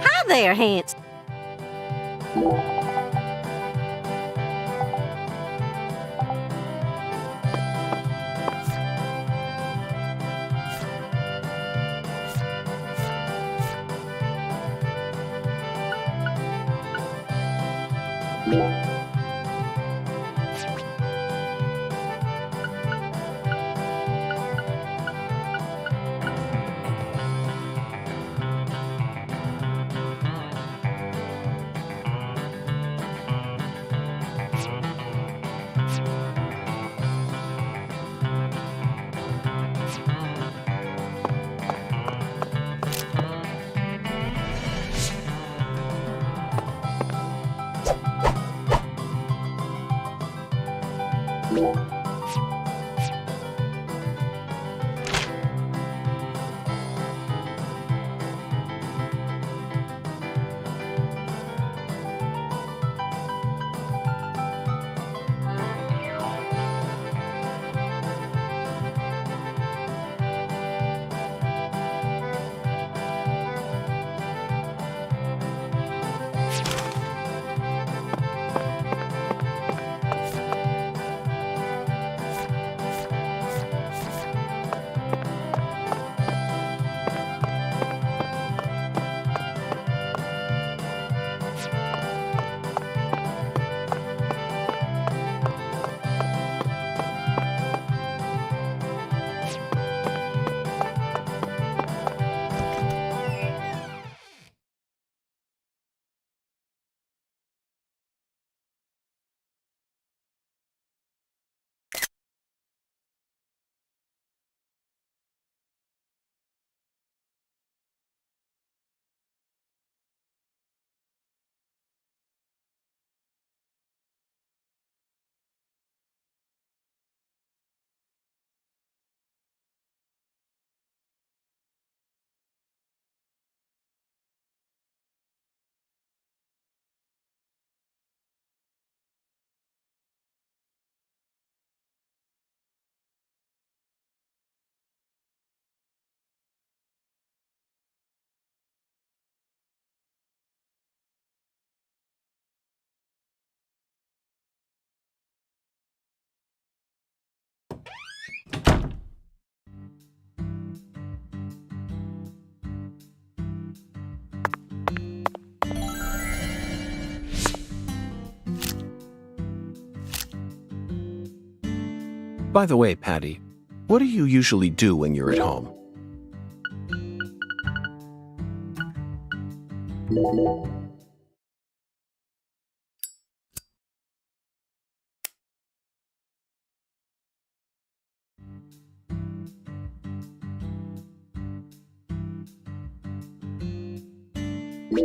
Hi there, Hans. By the way, Patty, what do you usually do when you're at home? We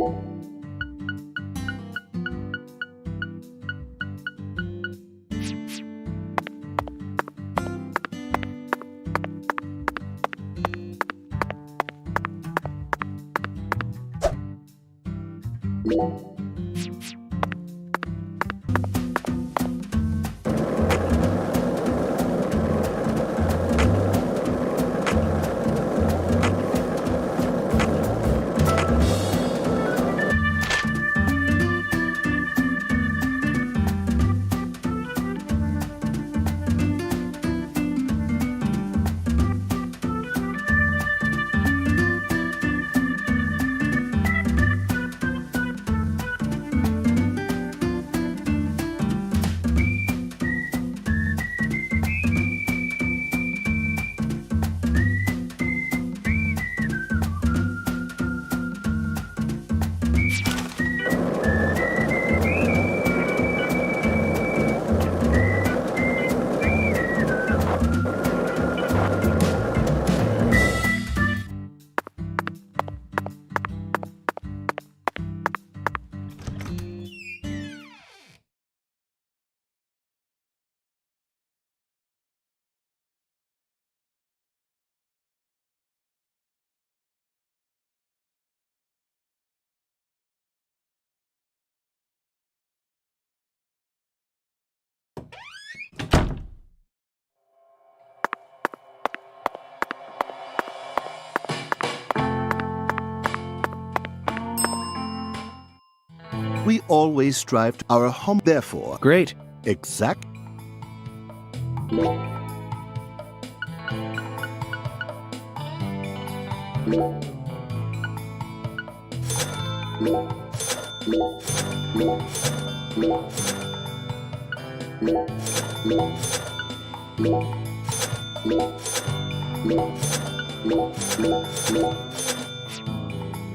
always strive to our home, therefore. Great. Exact.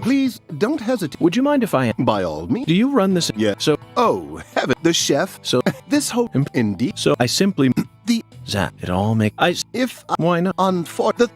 Please don't hesitate. Would you mind if I... By all means. Do you run this? Yeah. So, Oh, heaven. The chef. So- this whole... Indeed. so I simply... The... Zap. It all make... If... Why not? The...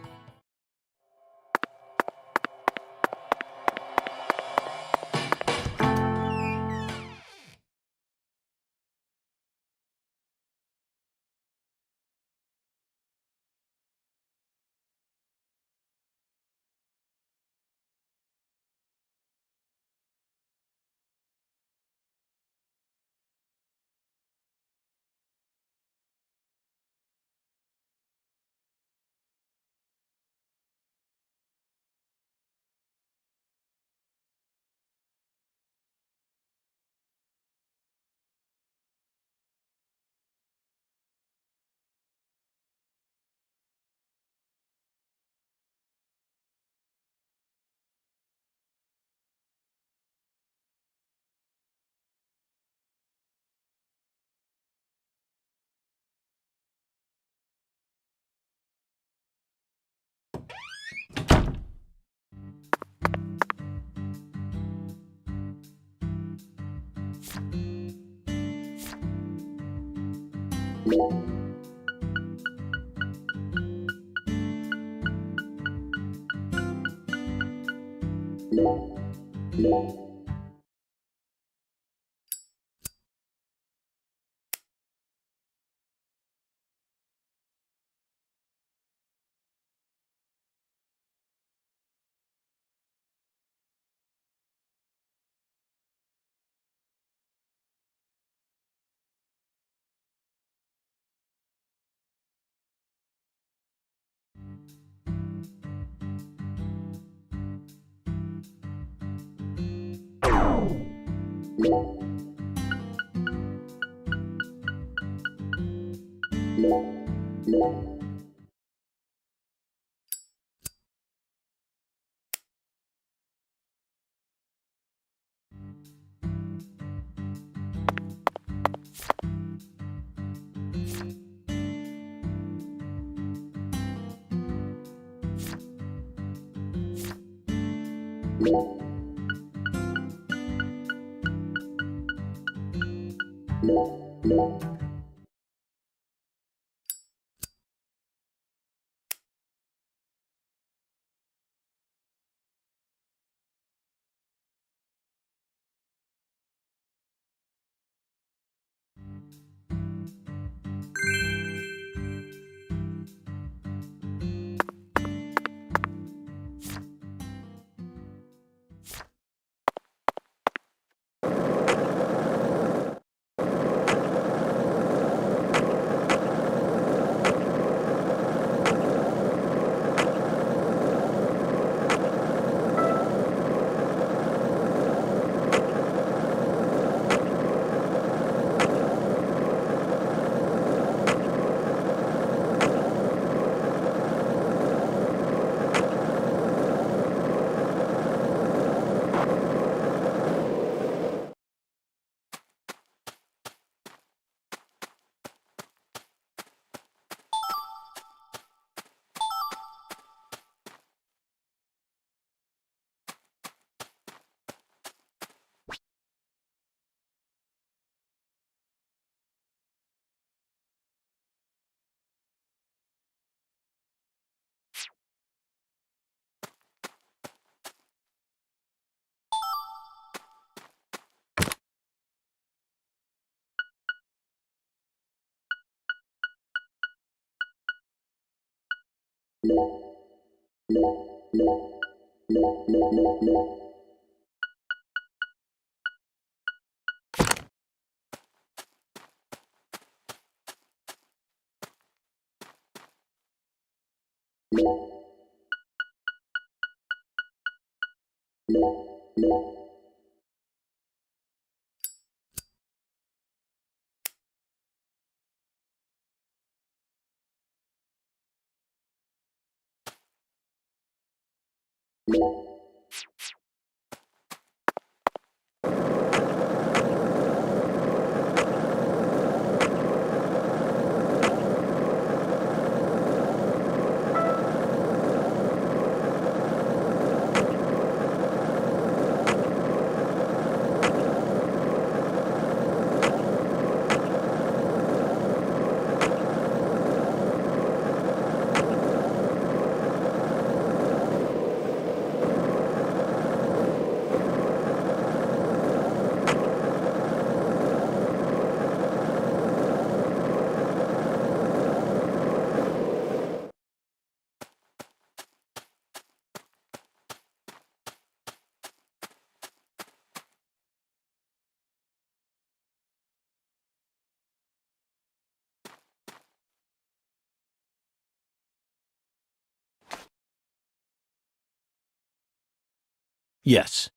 Yes.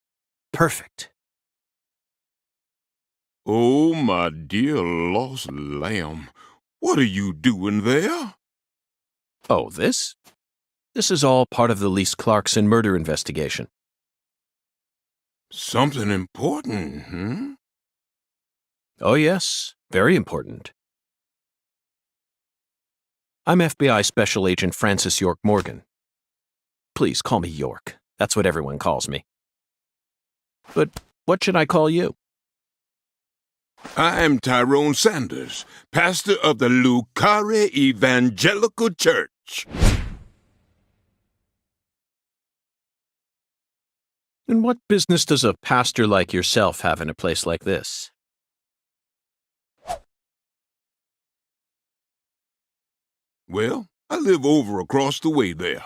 Perfect. Oh, my dear lost lamb, what are you doing there? Oh, this? This is all part of the Lise Clarkson murder investigation. Something important, hmm? Oh, yes. Very important. I'm FBI Special Agent Francis York Morgan. Please call me York. That's what everyone calls me. But what should I call you? I'm Tyrone Sanders, pastor of the Lucare Evangelical Church. And what business does a pastor like yourself have in a place like this? Well, I live over across the way there.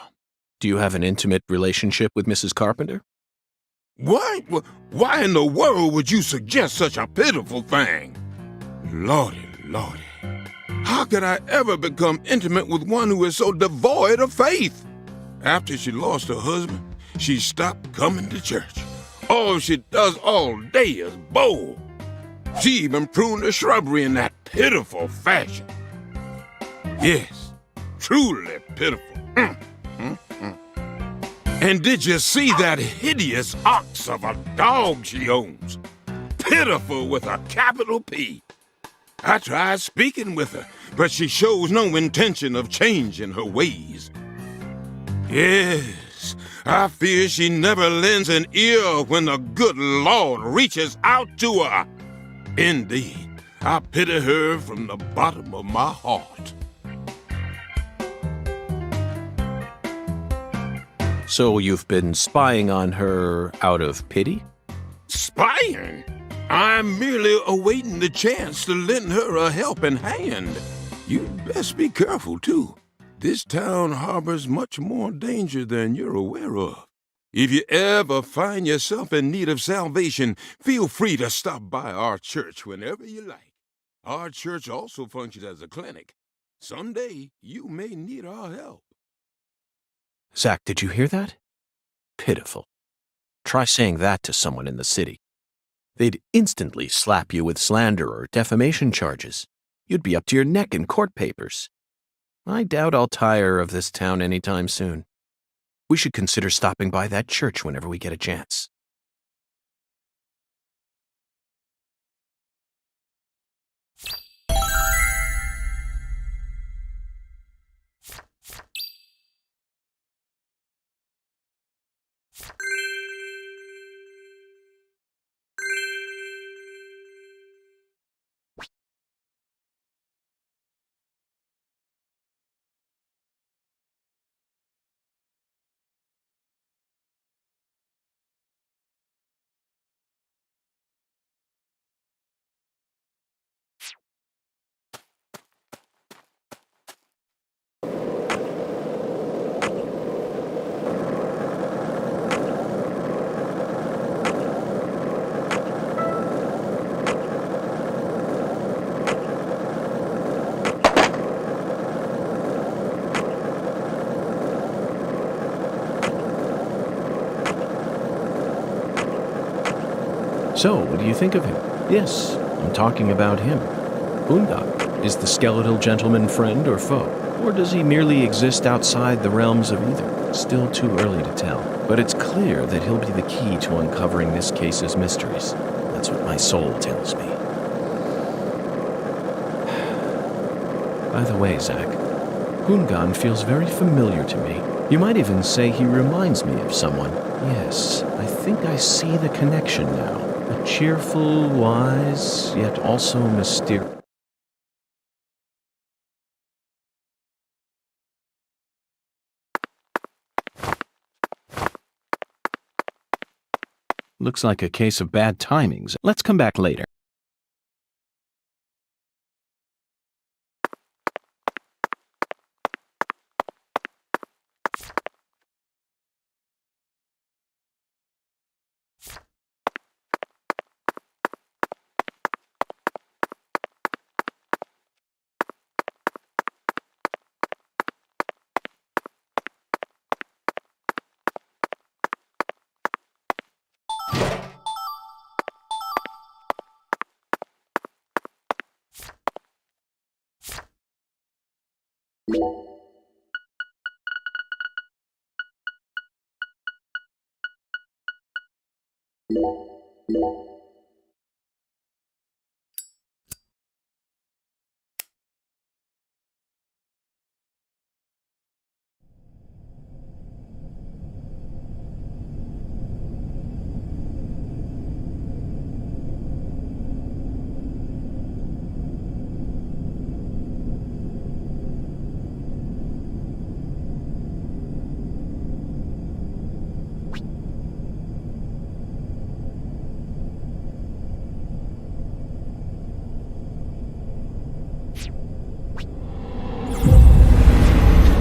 Do you have an intimate relationship with Mrs. Carpenter? Why? Why in the world would you suggest such a pitiful thing? Lordy, Lordy. How could I ever become intimate with one who is so devoid of faith? After she lost her husband, she stopped coming to church. All she does all day is bowl. She even pruned the shrubbery in that pitiful fashion. Yes, truly pitiful. And did you see that hideous ox of a dog she owns? Pitiful with a capital P. I tried speaking with her, but she shows no intention of changing her ways. Yes, I fear she never lends an ear when the good Lord reaches out to her. Indeed, I pity her from the bottom of my heart. So you've been spying on her out of pity? Spying? I'm merely awaiting the chance to lend her a helping hand. You'd best be careful, too. This town harbors much more danger than you're aware of. If you ever find yourself in need of salvation, feel free to stop by our church whenever you like. Our church also functions as a clinic. Someday, you may need our help. Zach, did you hear that? Pitiful. Try saying that to someone in the city. They'd instantly slap you with slander or defamation charges. You'd be up to your neck in court papers. I doubt I'll tire of this town anytime soon. We should consider stopping by that church whenever we get a chance. So, what do you think of him? Yes, I'm talking about him. Unga, is the skeletal gentleman friend or foe? Or does he merely exist outside the realms of either? Still too early to tell. But it's clear that he'll be the key to uncovering this case's mysteries. That's what my soul tells me. By the way, Zach, Hungan feels very familiar to me. You might even say he reminds me of someone. Yes, I think I see the connection now. A cheerful, wise, yet also mysterious. Looks like a case of bad timings. Let's come back later.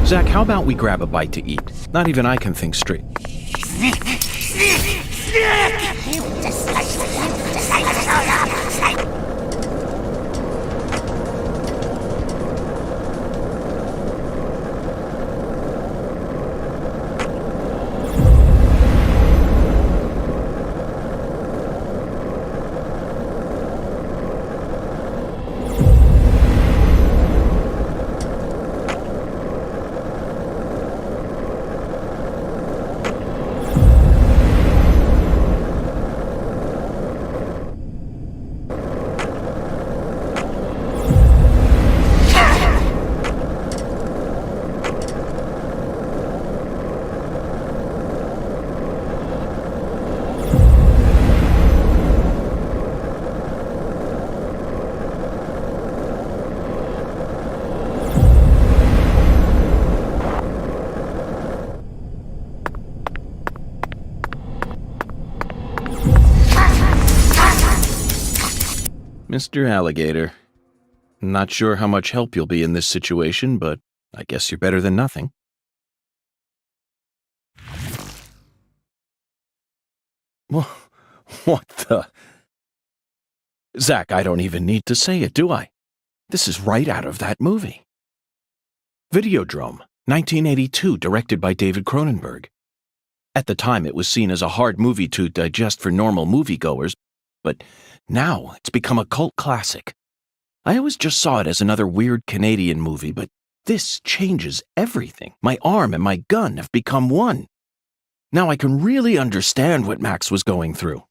Zach, how about we grab a bite to eat? Not even I can think straight. Mr. Alligator, not sure how much help you'll be in this situation, but I guess you're better than nothing. What the? Zach, I don't even need to say it, do I? This is right out of that movie. Videodrome, 1982, directed by David Cronenberg. At the time, it was seen as a hard movie to digest for normal moviegoers, but now it's become a cult classic. I always just saw it as another weird Canadian movie, but this changes everything. My arm and my gun have become one. Now I can really understand what Max was going through.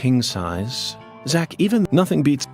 King size. Zach, even nothing beats...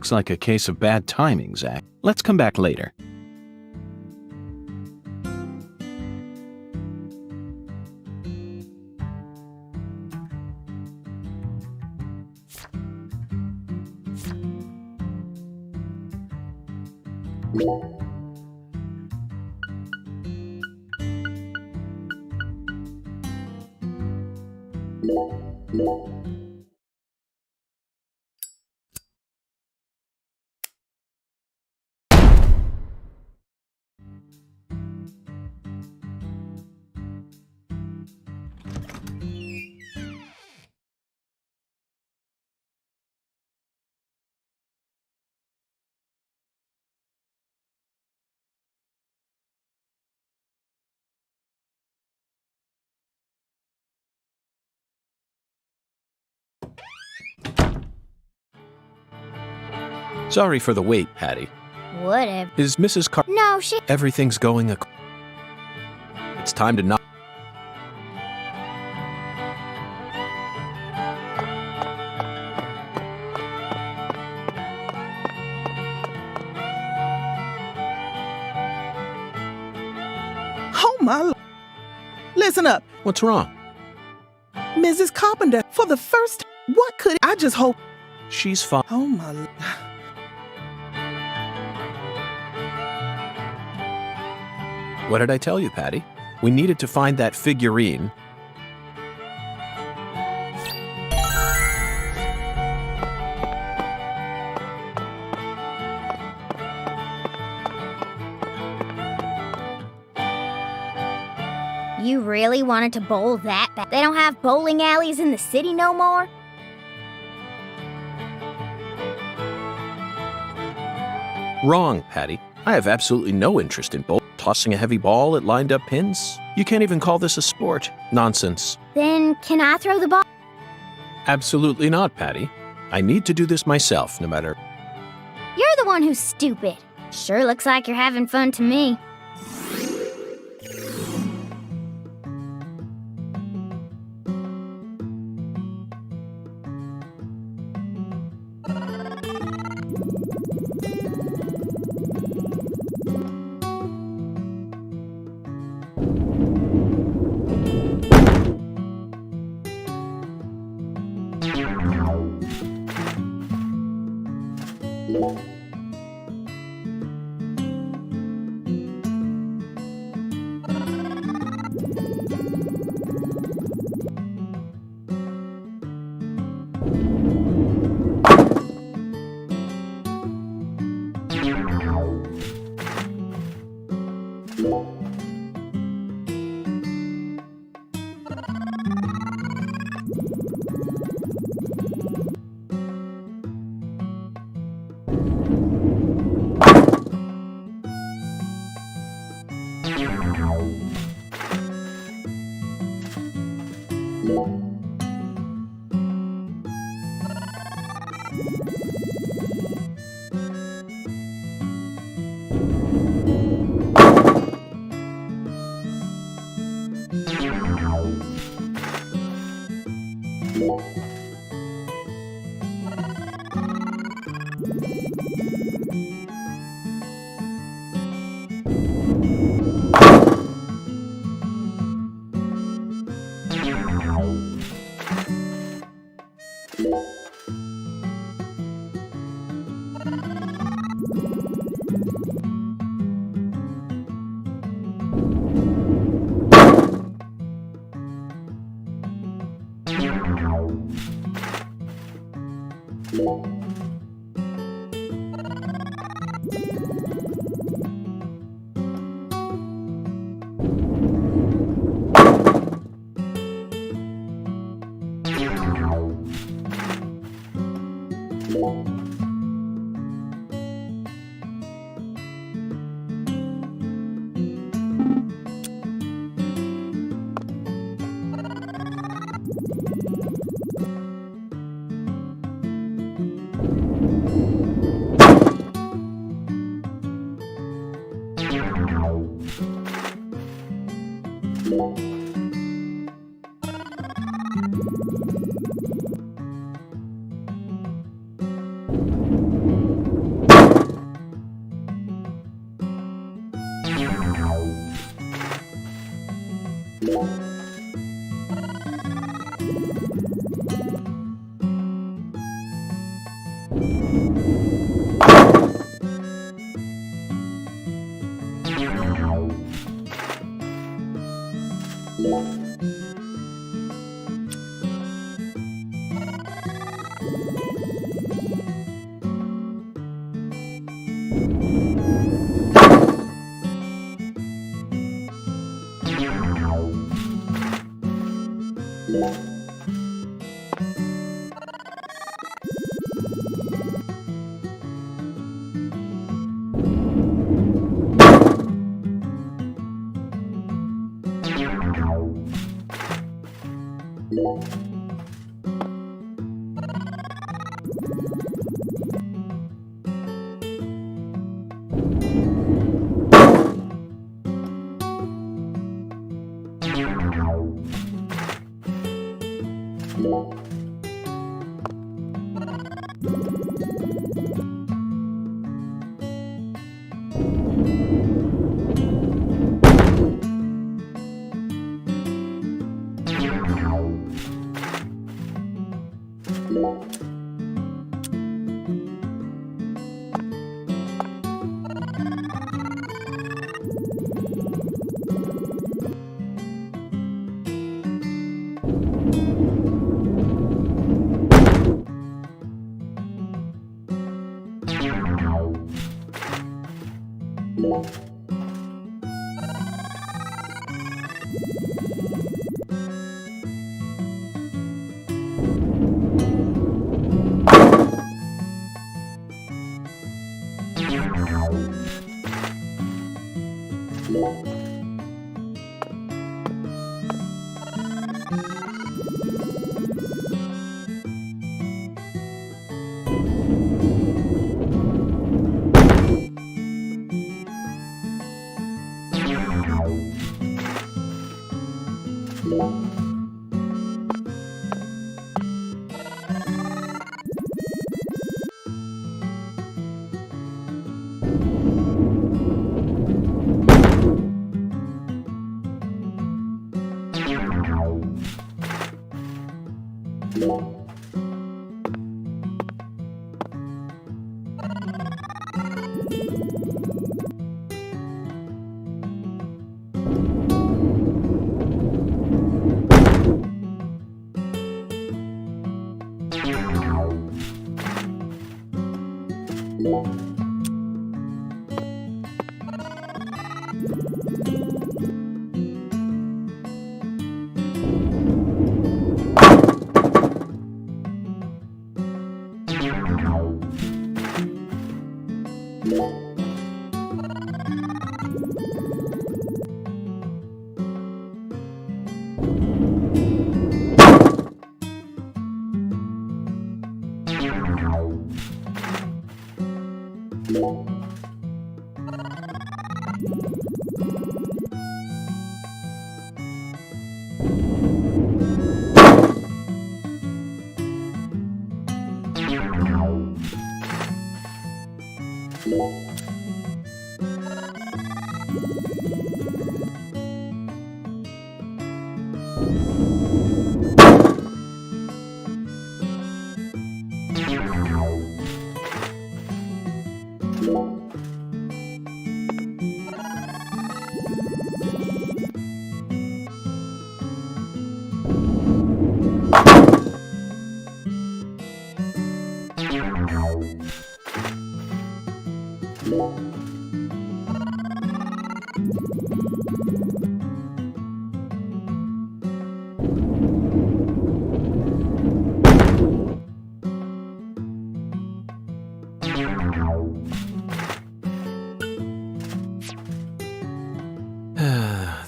looks like a case of bad timing, Zach. Let's come back later. Sorry for the wait, Patty. Whatever. Is Mrs. Car... No, she... Everything's going... It's time to knock... Oh, my... Listen up, What's wrong? Mrs. Carpenter. For the first... What could... I just hope... She's fine. Oh, my... What did I tell you, Patty? We needed to find that figurine. You really wanted to bowl that bad? They don't have bowling alleys in the city no more? Wrong, Patty. I have absolutely no interest in tossing a heavy ball at lined-up pins. You can't even call this a sport. Nonsense. Then can I throw the ball? Absolutely not, Patty. I need to do this myself, no matter... You're the one who's stupid. Sure looks like you're having fun to me.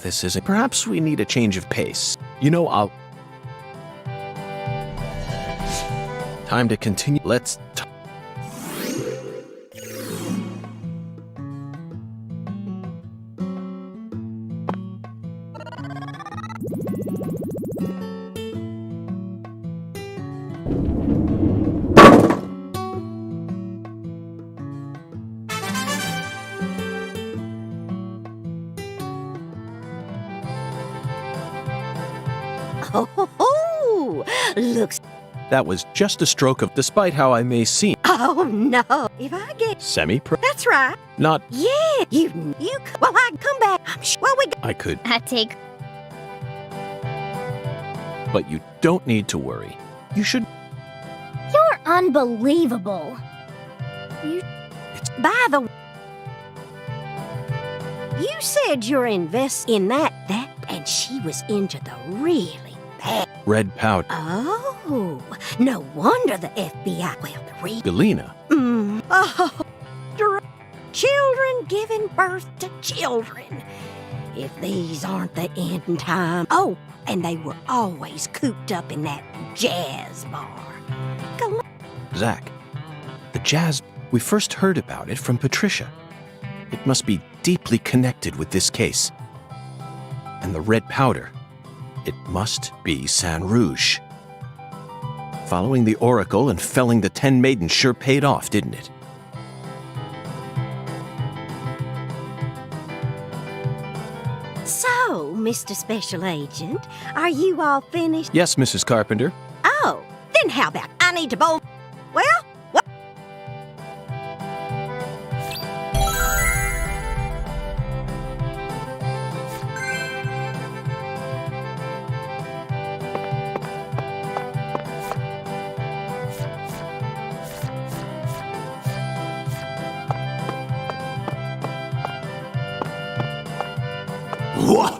This isn't. Perhaps we need a change of pace. You know, Time to continue. Let's. Oh, looks. That was just a stroke of. Despite how I may seem. Oh no! If I get Semi-pro. that's right. Not. Yeah, you. Well, I come back. I'm sure. Well, I could. I take. But you don't need to worry. You should. You're unbelievable. By the way, you said you're invest in that, and she was into the really bad. Red powder. Oh, no wonder the FBI. Well, the Galena. Oh, children giving birth to children. if these aren't the end time. Oh, and they were always cooped up in that jazz bar. Come on. Zach, the jazz, we first heard about it from Patricia. It must be deeply connected with this case. And the red powder, it must be San Rouge. Following the oracle and felling the 10 maidens sure paid off, didn't it? So, Mr. Special Agent, are you all finished? Yes, Mrs. Carpenter. Oh, then how about I need to bowl?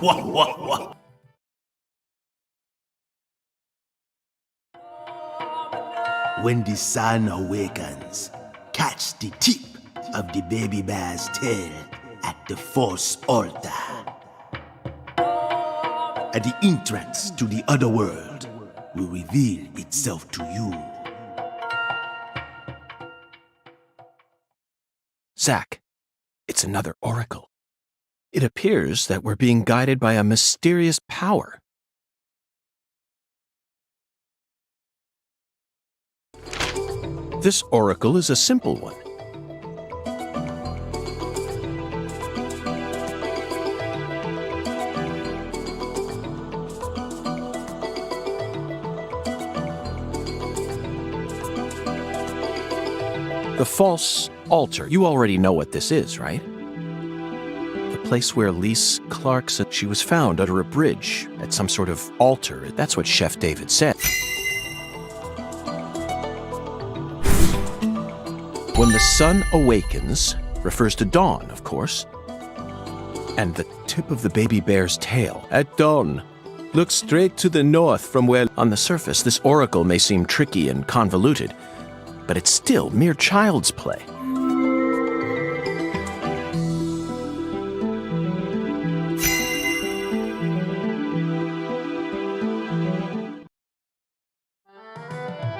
Well, what? When the sun awakens, catch the tip of the baby bear's tail at the false altar. At the entrance to the other world will reveal itself to you. Zach, it's another oracle. It appears that we're being guided by a mysterious power. This oracle is a simple one. The false altar. You already know what this is, right? The place where Lise Clarkson, she was found under a bridge at some sort of altar. That's what Chef David said. When the sun awakens refers to dawn, of course. And the tip of the baby bear's tail at dawn. Look straight to the north from where, on the surface, this oracle may seem tricky and convoluted, but it's still mere child's play.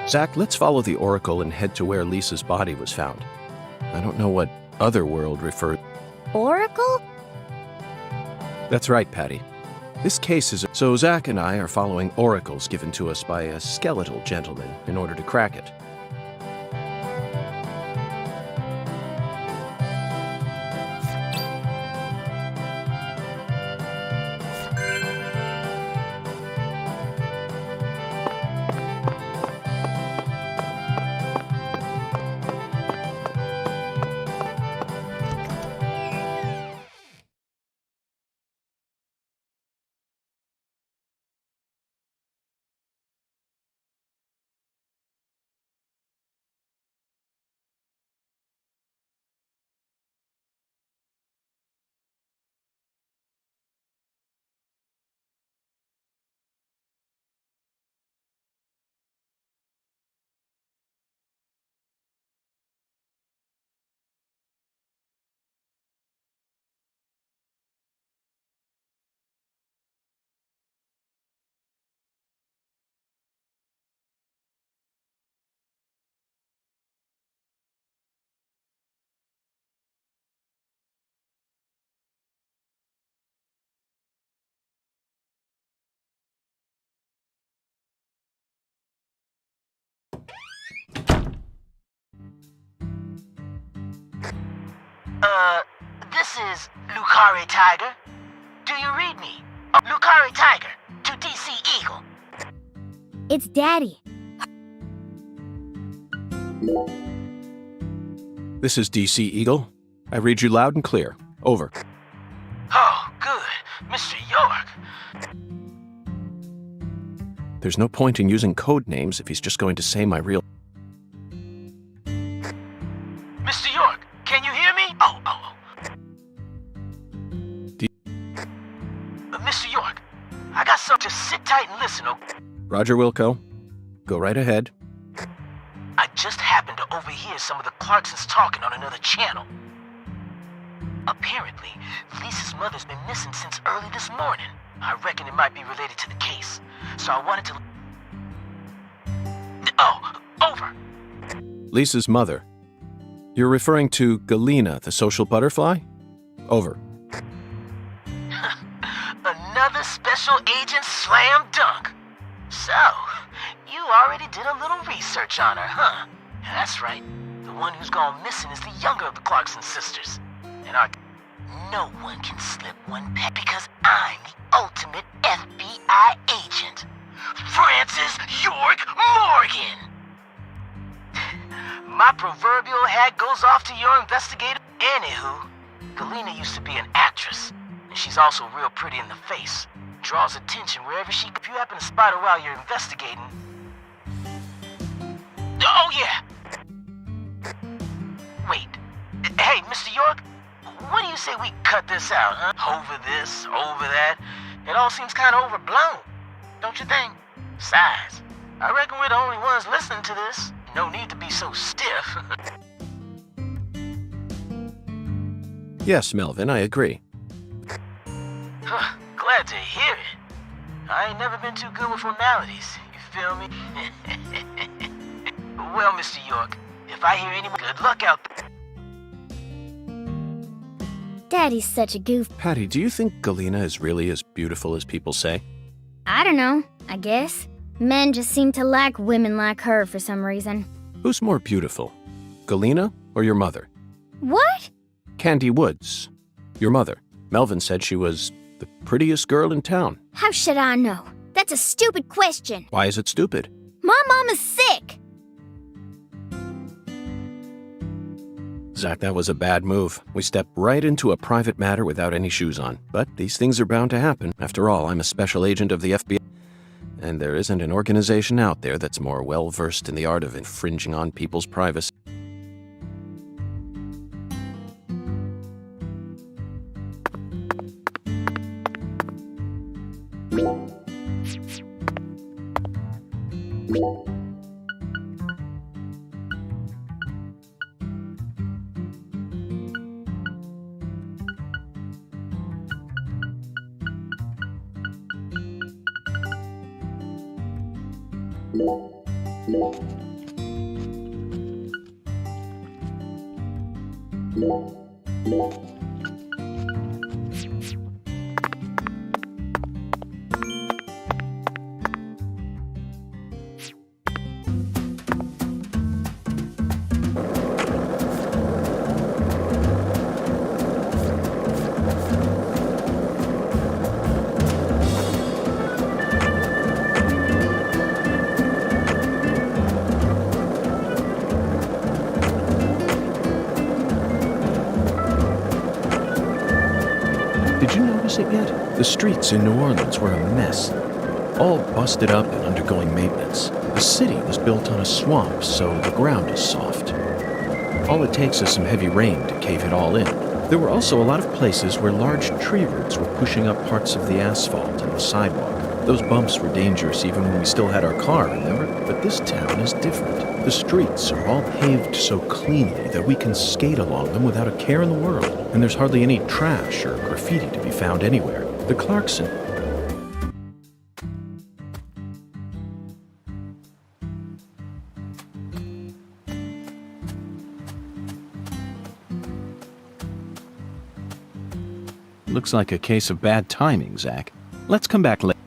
Zach, let's follow the oracle and head to where Lisa's body was found. I don't know what other world referred. Oracle? That's right, Patty. This case is... So Zach and I are following oracles given to us by a skeletal gentleman in order to crack it. This is Lucari Tiger. Do you read me? Lucari Tiger to DC Eagle. It's Daddy. This is DC Eagle. I read you loud and clear. Over. Oh, good. Mr. York. There's no point in using code names if he's just going to say my real... Mr. York, can you hear me? Oh. Mr. York, I got something. Just sit tight and listen, okay? Roger, Wilco. Go right ahead. I just happened to overhear some of the Clarksons talking on another channel. Apparently, Lisa's mother's been missing since early this morning. I reckon it might be related to the case. So I wanted to... Oh, over. Lisa's mother. You're referring to Galena, the social butterfly? Over. Another special agent slam dunk. So, you already did a little research on her, huh? That's right. The one who's gone missing is the younger of the Clarkson sisters. And no one can slip one pet because I'm the ultimate FBI agent. Francis York Morgan! My proverbial hat goes off to your investigator. Anywho, Galena used to be an actress, and she's also real pretty in the face. Draws attention wherever she... If you happen to spot her while you're investigating... Oh, yeah! Wait. Hey, Mr. York, what do you say we cut this out, huh? Over this, over that. It all seems kind of overblown, don't you think? Besides, I reckon we're the only ones listening to this. No need to be so stiff. Yes, Melvin, I agree. Glad to hear it. I ain't never been too good with formalities, you feel me? Well, Mr. York, if I hear any more, good luck out there. Daddy's such a goof. Patty, do you think Galena is really as beautiful as people say? I don't know, I guess. Men just seem to like women like her for some reason. Who's more beautiful, Galena or your mother? What? Candy Woods, your mother. Melvin said she was the prettiest girl in town. How should I know? That's a stupid question. Why is it stupid? My mom is sick. Zach, that was a bad move. We stepped right into a private matter without any shoes on. But these things are bound to happen. After all, I'm a special agent of the FBI. And there isn't an organization out there that's more well-versed in the art of infringing on people's privacy. Did you notice it yet? The streets in New Orleans were a mess. All busted up and undergoing maintenance. The city was built on a swamp, so the ground is soft. All it takes is some heavy rain to cave it all in. There were also a lot of places where large tree roots were pushing up parts of the asphalt and the sidewalk. Those bumps were dangerous even when we still had our car, remember? But this town is different. The streets are all paved so cleanly that we can skate along them without a care in the world. And there's hardly any trash or graffiti to be found anywhere. The Clarkson... Looks like a case of bad timing, Zach. Let's come back later.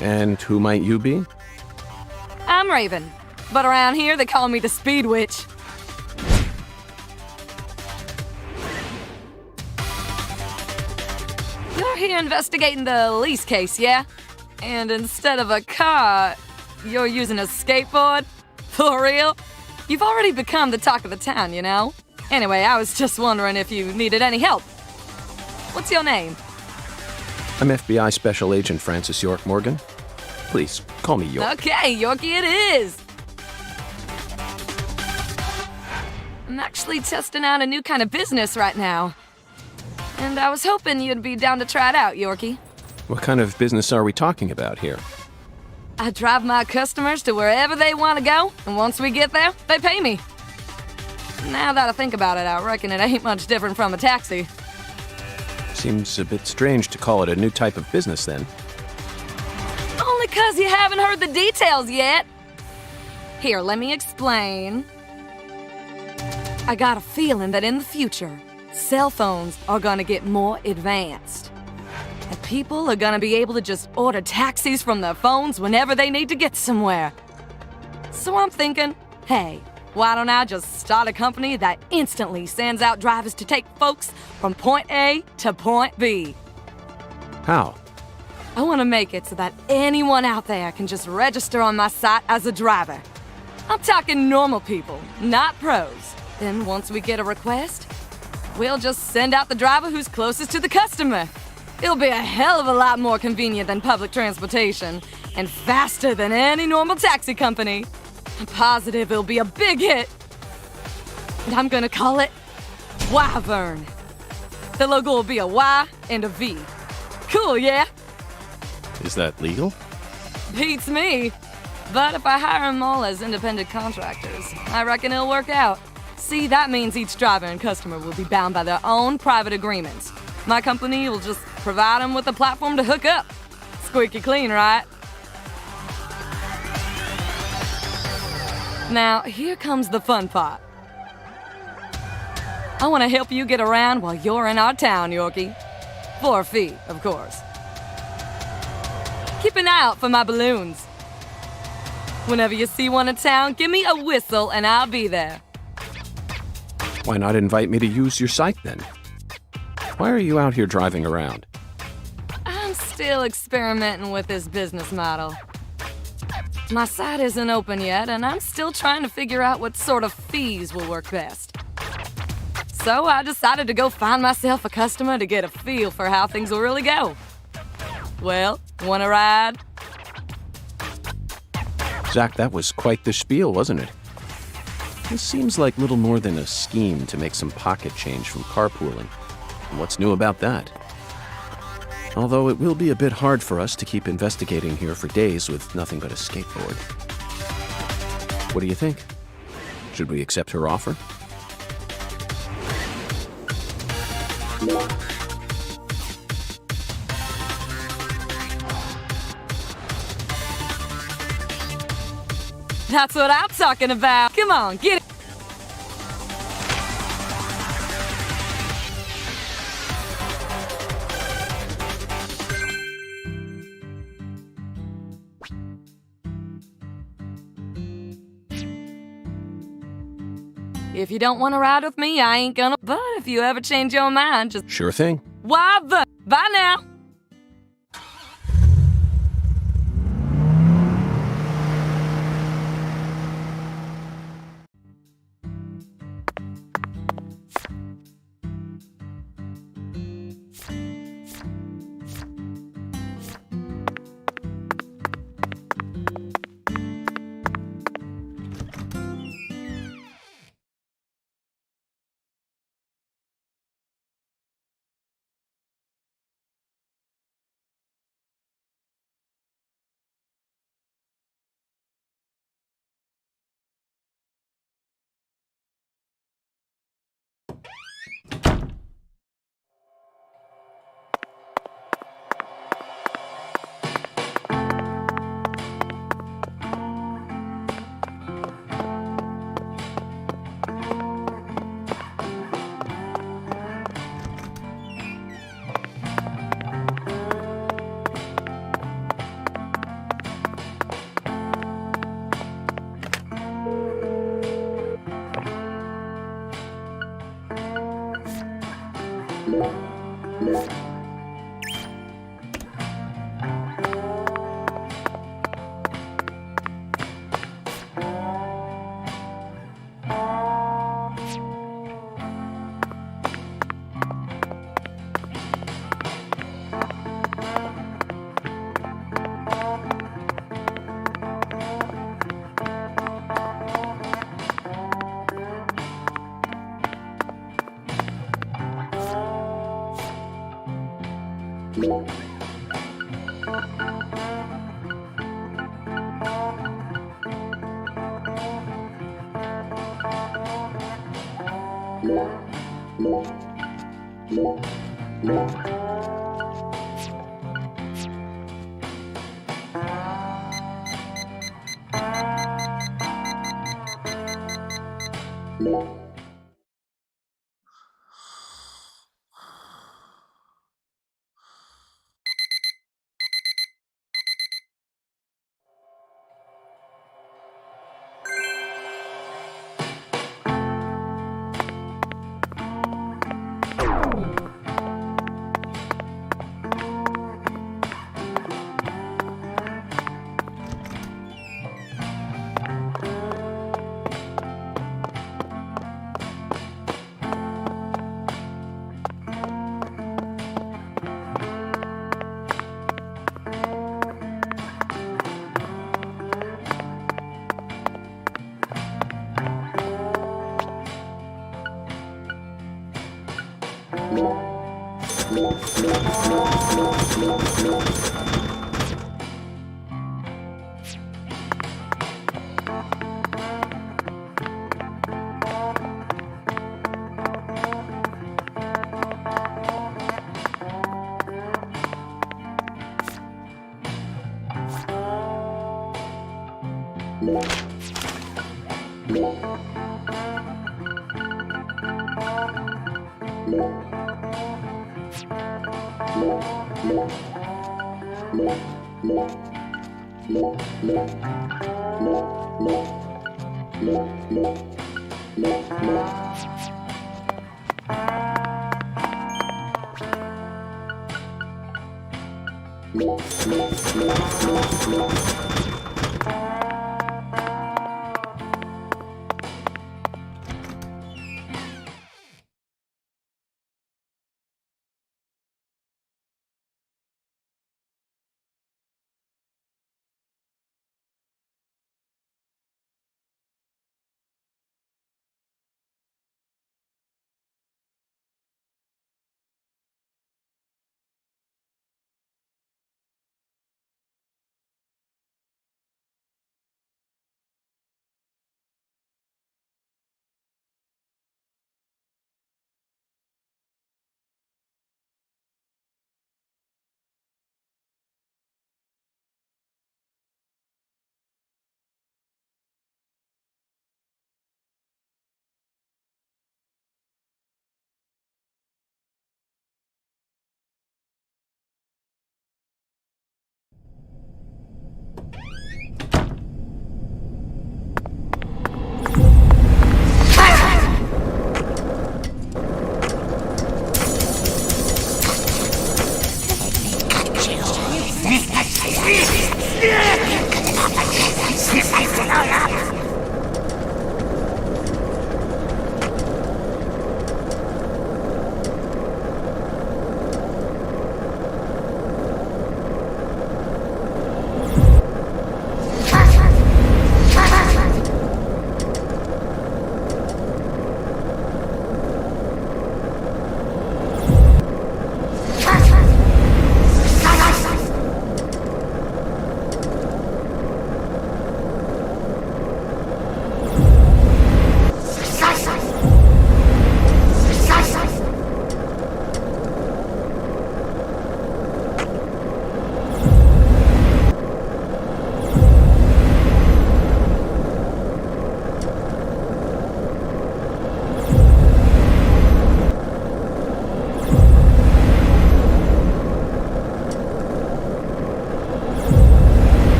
And who might you be? I'm Raven, but around here they call me the Speed Witch. You're here investigating the lease case, yeah? And instead of a car, you're using a skateboard? For real? You've already become the talk of the town, you know? Anyway, I was just wondering if you needed any help. What's your name? I'm FBI Special Agent Francis York Morgan. Please, call me York. Okay, Yorkie it is! I'm actually testing out a new kind of business right now. And I was hoping you'd be down to try it out, Yorkie. What kind of business are we talking about here? I drive my customers to wherever they want to go, and once we get there, they pay me. Now that I think about it, I reckon it ain't much different from a taxi. Seems a bit strange to call it a new type of business then. Only 'cause you haven't heard the details yet. Here, let me explain. I got a feeling that in the future, cell phones are gonna get more advanced. And people are gonna be able to just order taxis from their phones whenever they need to get somewhere. So I'm thinking, hey, why don't I just start a company that instantly sends out drivers to take folks from point A to point B? How? I want to make it so that anyone out there can just register on my site as a driver. I'm talking normal people, not pros. Then once we get a request, we'll just send out the driver who's closest to the customer. It'll be a hell of a lot more convenient than public transportation, and faster than any normal taxi company. I'm positive it'll be a big hit. And I'm gonna call it Wyvern. The logo will be a Y and a V. Cool, yeah? Is that legal? Beats me. But if I hire them all as independent contractors, I reckon it'll work out. See, that means each driver and customer will be bound by their own private agreements. My company will just provide them with a platform to hook up. Squeaky clean, right? Now, here comes the fun part. I want to help you get around while you're in our town, Yorkie. For a fee, of course. Keep an eye out for my balloons. Whenever you see one in town, give me a whistle and I'll be there. Why not invite me to use your site then? Why are you out here driving around? I'm still experimenting with this business model. My site isn't open yet, and I'm still trying to figure out what sort of fees will work best. So I decided to go find myself a customer to get a feel for how things will really go. Well, wanna ride? Zach, that was quite the spiel, wasn't it? This seems like little more than a scheme to make some pocket change from carpooling. And what's new about that? Although it will be a bit hard for us to keep investigating here for days with nothing but a skateboard. What do you think? Should we accept her offer? That's what I'm talking about. Come on, get it. If you don't want to ride with me, I ain't gonna. But if you ever change your mind, just... Sure thing. Bye now.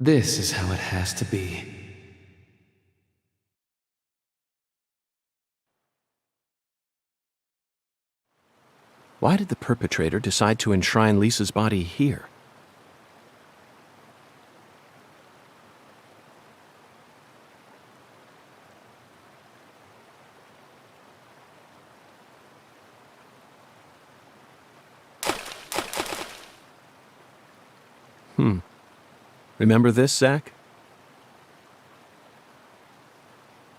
This is how it has to be. Why did the perpetrator decide to enshrine Lisa's body here? Remember this, Zach?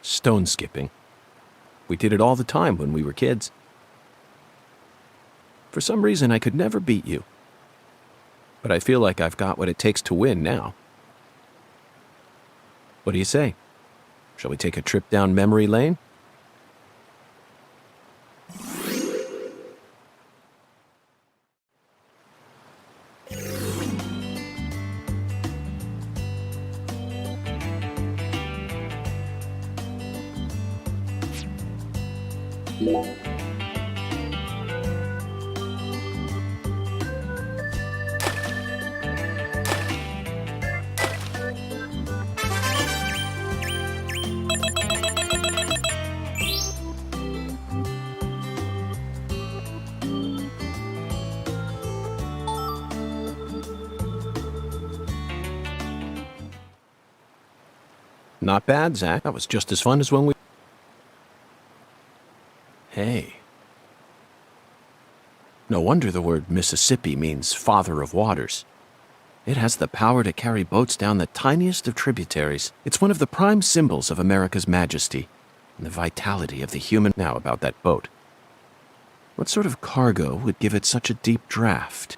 Stone skipping. We did it all the time when we were kids. For some reason, I could never beat you. But I feel like I've got what it takes to win now. What do you say? Shall we take a trip down memory lane? Not bad, Zach. That was just as fun as when we... Hey. No wonder the word Mississippi means father of waters. It has the power to carry boats down the tiniest of tributaries. It's one of the prime symbols of America's majesty and the vitality of the human... Now about that boat. What sort of cargo would give it such a deep draft?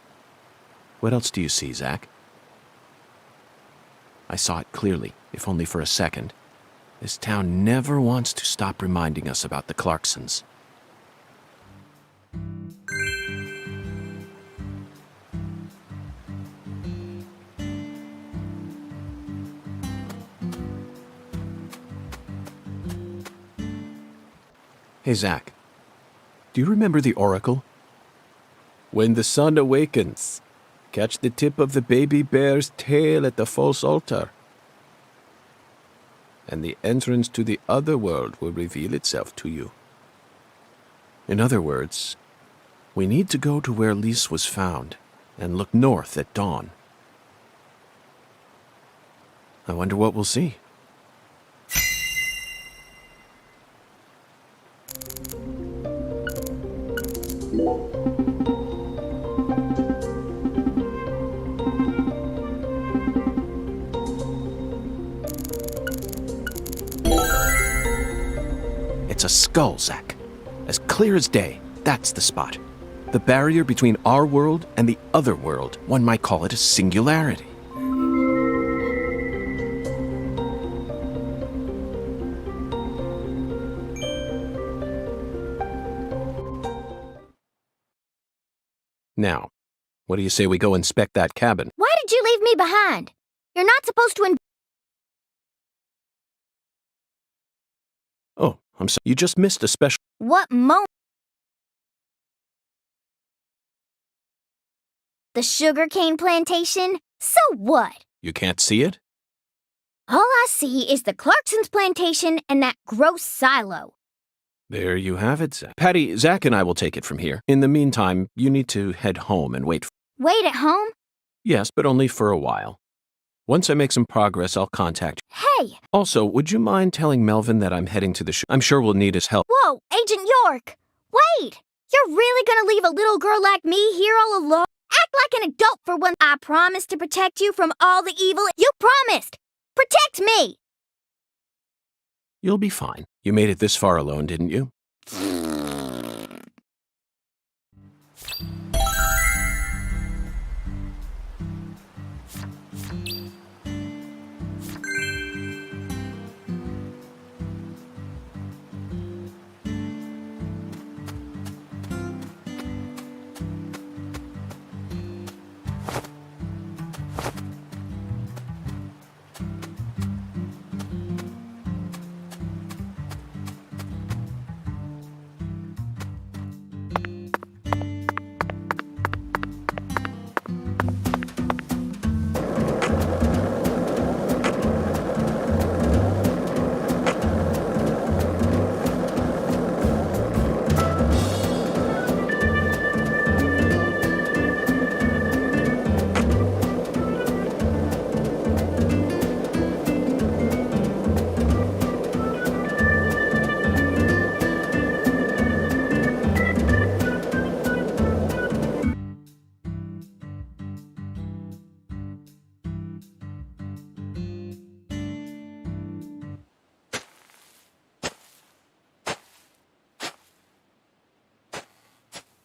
What else do you see, Zach? I saw it clearly, if only for a second. This town never wants to stop reminding us about the Clarksons. Hey, Zach. Do you remember the oracle? When the sun awakens, catch the tip of the baby bear's tail at the false altar, and the entrance to the other world will reveal itself to you. In other words, we need to go to where Lise was found and look north at dawn. I wonder what we'll see. It's a skull, Zach. As clear as day. That's the spot. The barrier between our world and the other world. One might call it a singularity. Now, what do you say we go inspect that cabin? Why did you leave me behind? You're not supposed to Oh, I'm sorry. You just missed a special... What moment? The sugarcane plantation? So what? You can't see it? All I see is the Clarkson's plantation and that gross silo. There you have it, Zach. Patty, Zach and I will take it from here. In the meantime, you need to head home and wait. Wait at home? Yes, but only for a while. Once I make some progress, I'll contact you. Hey! Also, would you mind telling Melvin that I'm heading to the I'm sure we'll need his help. Whoa, Agent York! Wait! You're really gonna leave a little girl like me here all alone? Act like an adult for once. I promised to protect you from all the evil. You promised! Protect me! You'll be fine. You made it this far alone, didn't you?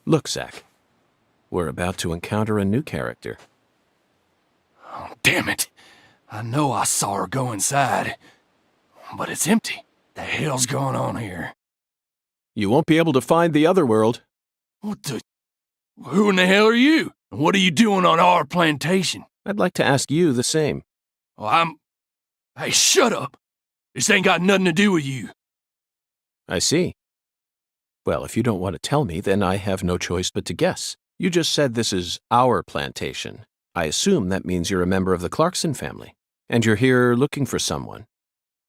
Look, Zach. We're about to encounter a new character. Oh, damn it. I know I saw her go inside. But it's empty. The hell's going on here? You won't be able to find the other world. What the... Who in the hell are you? And what are you doing on our plantation? I'd like to ask you the same. Well, Hey, shut up! This ain't got nothing to do with you. I see. Well, if you don't want to tell me, then I have no choice but to guess. You just said this is our plantation. I assume that means you're a member of the Clarkson family, and you're here looking for someone.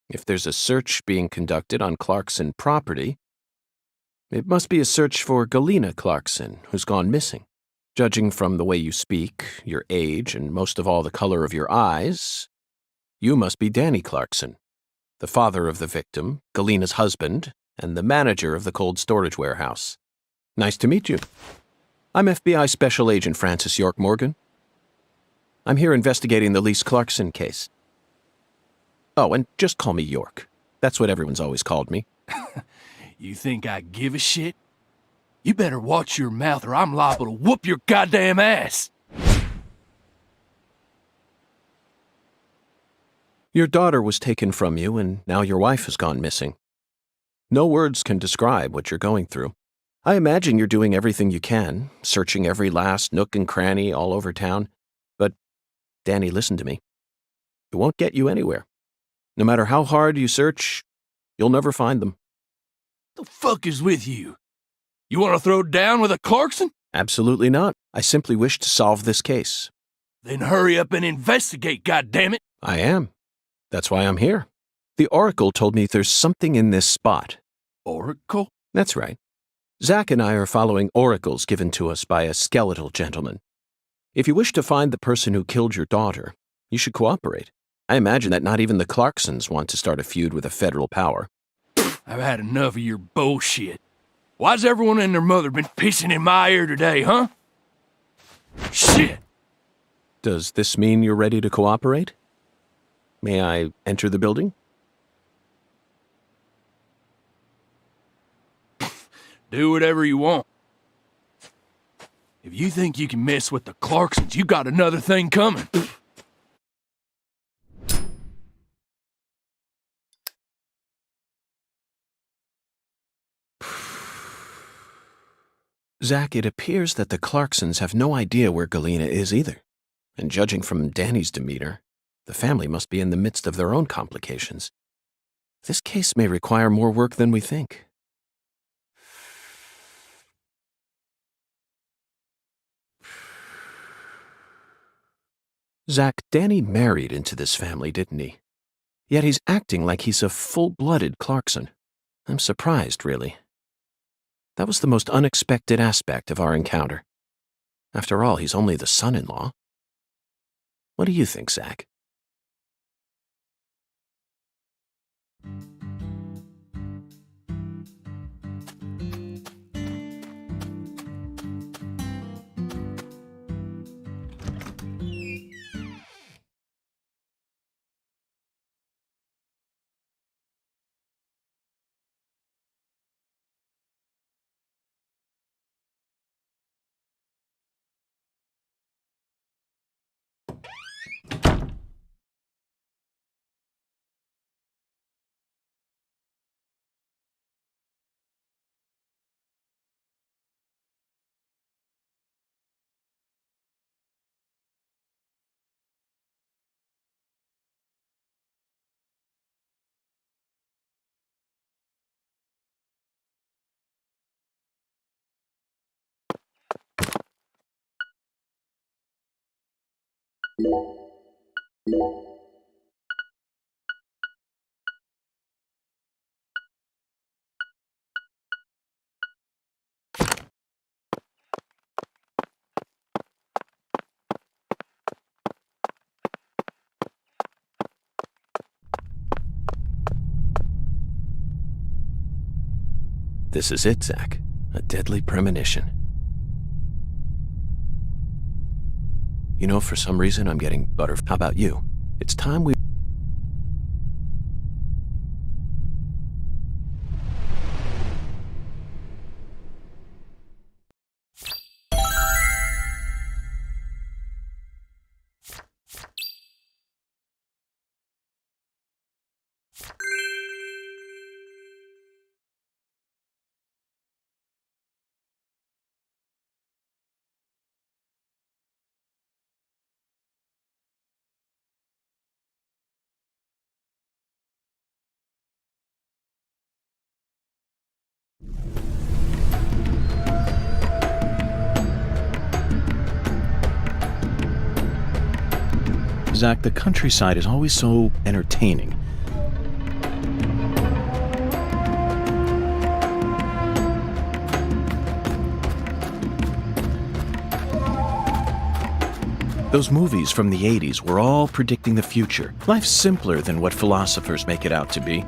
If there's a search being conducted on Clarkson property, it must be a search for Galena Clarkson, who's gone missing. Judging from the way you speak, your age, and most of all the color of your eyes, you must be Danny Clarkson, the father of the victim, Galena's husband, and the manager of the cold storage warehouse. Nice to meet you. I'm FBI Special Agent Francis York Morgan. I'm here investigating the Lise Clarkson case. Oh, and just call me York. That's what everyone's always called me. You think I give a shit? You better watch your mouth or I'm liable to whoop your goddamn ass! Your daughter was taken from you, and now your wife has gone missing. No words can describe what you're going through. I imagine you're doing everything you can, searching every last nook and cranny all over town. But, Danny, listen to me. It won't get you anywhere. No matter how hard you search, you'll never find them. The fuck is with you? You want to throw down with a Clarkson? Absolutely not. I simply wish to solve this case. Then hurry up and investigate, goddammit! I am. That's why I'm here. The Oracle told me there's something in this spot. Oracle? That's right. Zach and I are following oracles given to us by a skeletal gentleman. If you wish to find the person who killed your daughter, you should cooperate. I imagine that not even the Clarksons want to start a feud with a federal power. I've had enough of your bullshit. Why's everyone and their mother been pissing in my ear today, huh? Shit! Does this mean you're ready to cooperate? May I enter the building? Do whatever you want. If you think you can mess with the Clarksons, you got another thing coming. Zach, it appears that the Clarksons have no idea where Galena is either. And judging from Danny's demeanor, the family must be in the midst of their own complications. This case may require more work than we think. Zach, Danny married into this family, didn't he? Yet he's acting like he's a full-blooded Clarkson. I'm surprised, really. That was the most unexpected aspect of our encounter. After all, he's only the son-in-law. What do you think, Zach? This is it, Zach. A deadly premonition. You know, for some reason, I'm getting How about you? It's time we... Zach, the countryside is always so entertaining. Those movies from the 80s were all predicting the future. Life's simpler than what philosophers make it out to be.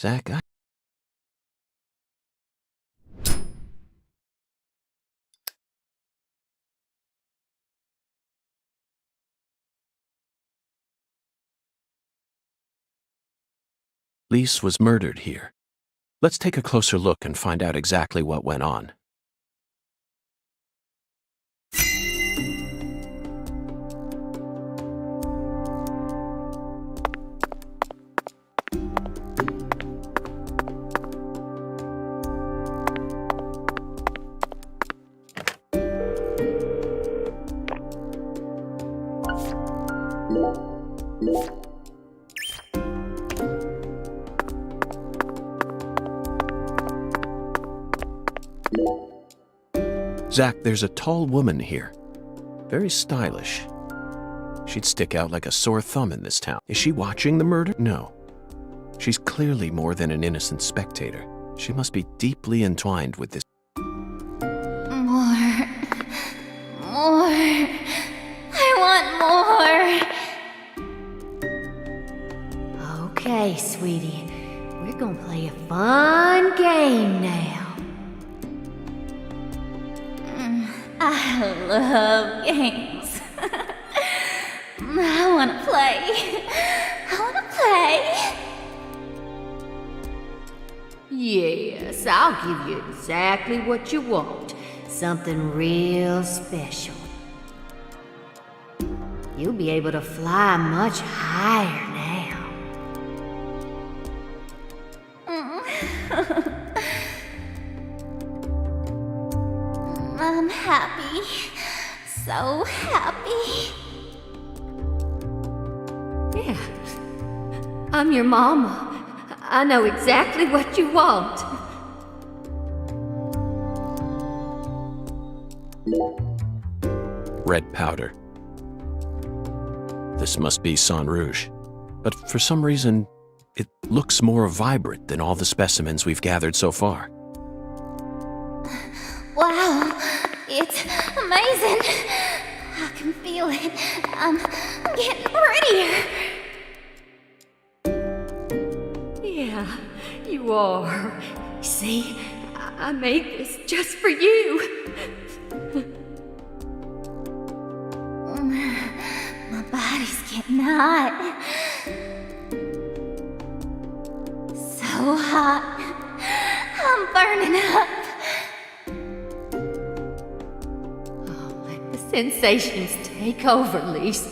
Zach, Lise was murdered here. Let's take a closer look and find out exactly what went on. Zach, there's a tall woman here. Very stylish. She'd stick out like a sore thumb in this town. Is she watching the murder? No. She's clearly more than an innocent spectator. She must be deeply entwined with this. More. I want more. Okay, sweetie. We're gonna play a fun game now. I love games. I wanna play. Yes, I'll give you exactly what you want. Something real special. You'll be able to fly much higher now. I'm happy. So happy. Yeah, I'm your mama. I know exactly what you want. Red powder. This must be Sang Rouge. But for some reason, it looks more vibrant than all the specimens we've gathered so far. Wow, it's amazing. I can feel it. I'm getting prettier. Yeah, you are. See, I made this just for you. My body's getting hot. So hot. I'm burning up. Oh, let the sensations take over, Lise.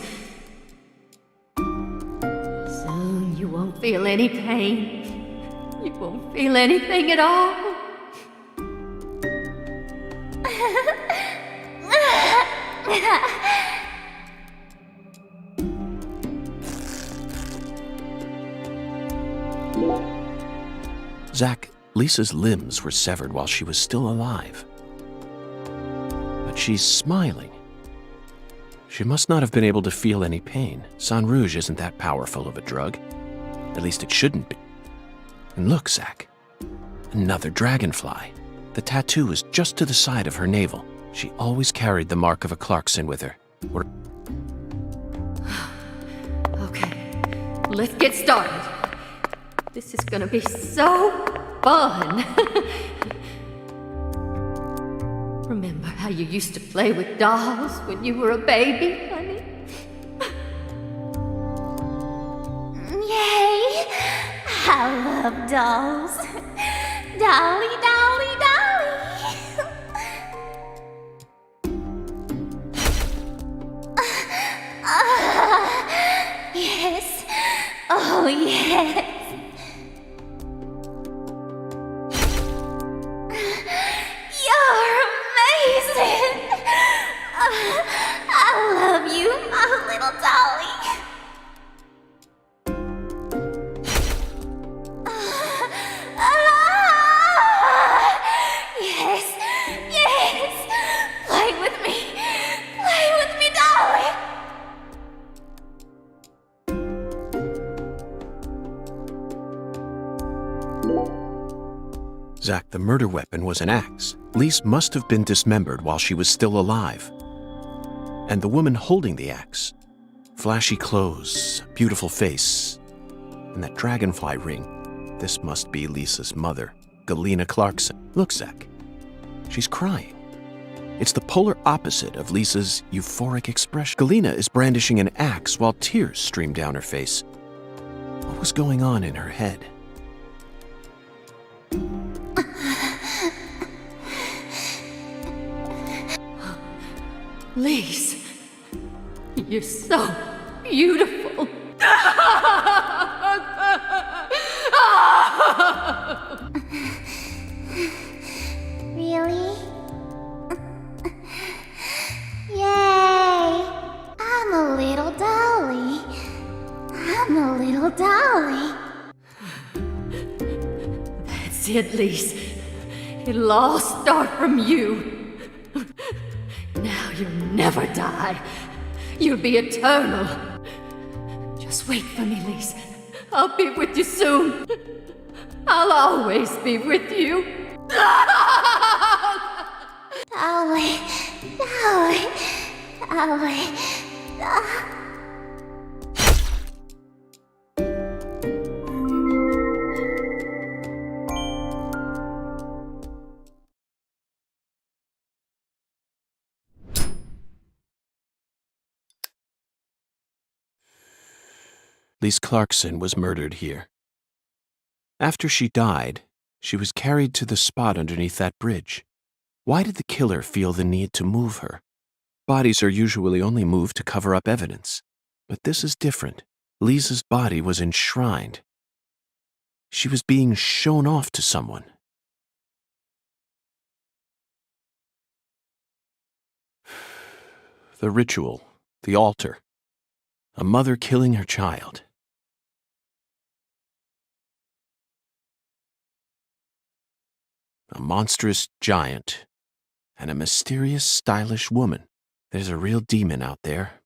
Soon you won't feel any pain. You won't feel anything at all. Zach, Lisa's limbs were severed while she was still alive. But she's smiling. She must not have been able to feel any pain. Sang Rouge isn't that powerful of a drug. At least it shouldn't be. And look, Zach. Another dragonfly. The tattoo is just to the side of her navel. She always carried the mark of a Clarkson with her. Okay, let's get started. This is gonna be so fun. Remember how you used to play with dolls when you were a baby, honey? Yay! I love dolls. Dolly, dolly, dolly. Yes. Oh, yes. You're amazing. I love you, my little dolly. Yes, yes. Play with me, dolly. Zach, the murder weapon was an axe. Lise must have been dismembered while she was still alive. And the woman holding the axe, flashy clothes, beautiful face, and that dragonfly ring, this must be Lisa's mother, Galena Clarkson. Look, Zach, she's crying. It's the polar opposite of Lisa's euphoric expression. Galena is brandishing an axe while tears stream down her face. What was going on in her head? Lise, you're so beautiful. Really? Yay! I'm a little dolly. I'm a little dolly. That's it, Lise. It'll all start from you. Now you'll never die. You'll be eternal. Just wait for me, Lise. I'll be with you soon. I'll always be with you. Dolly, dolly, dolly. Lise Clarkson was murdered here. After she died, she was carried to the spot underneath that bridge. Why did the killer feel the need to move her? Bodies are usually only moved to cover up evidence, but this is different. Lisa's body was enshrined. She was being shown off to someone. The ritual, the altar, a mother killing her child. A monstrous giant, and a mysterious, stylish woman. There's a real demon out there,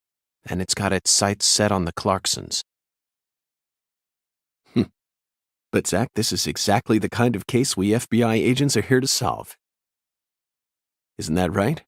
and it's got its sights set on the Clarksons. But Zach, this is exactly the kind of case we FBI agents are here to solve. Isn't that right?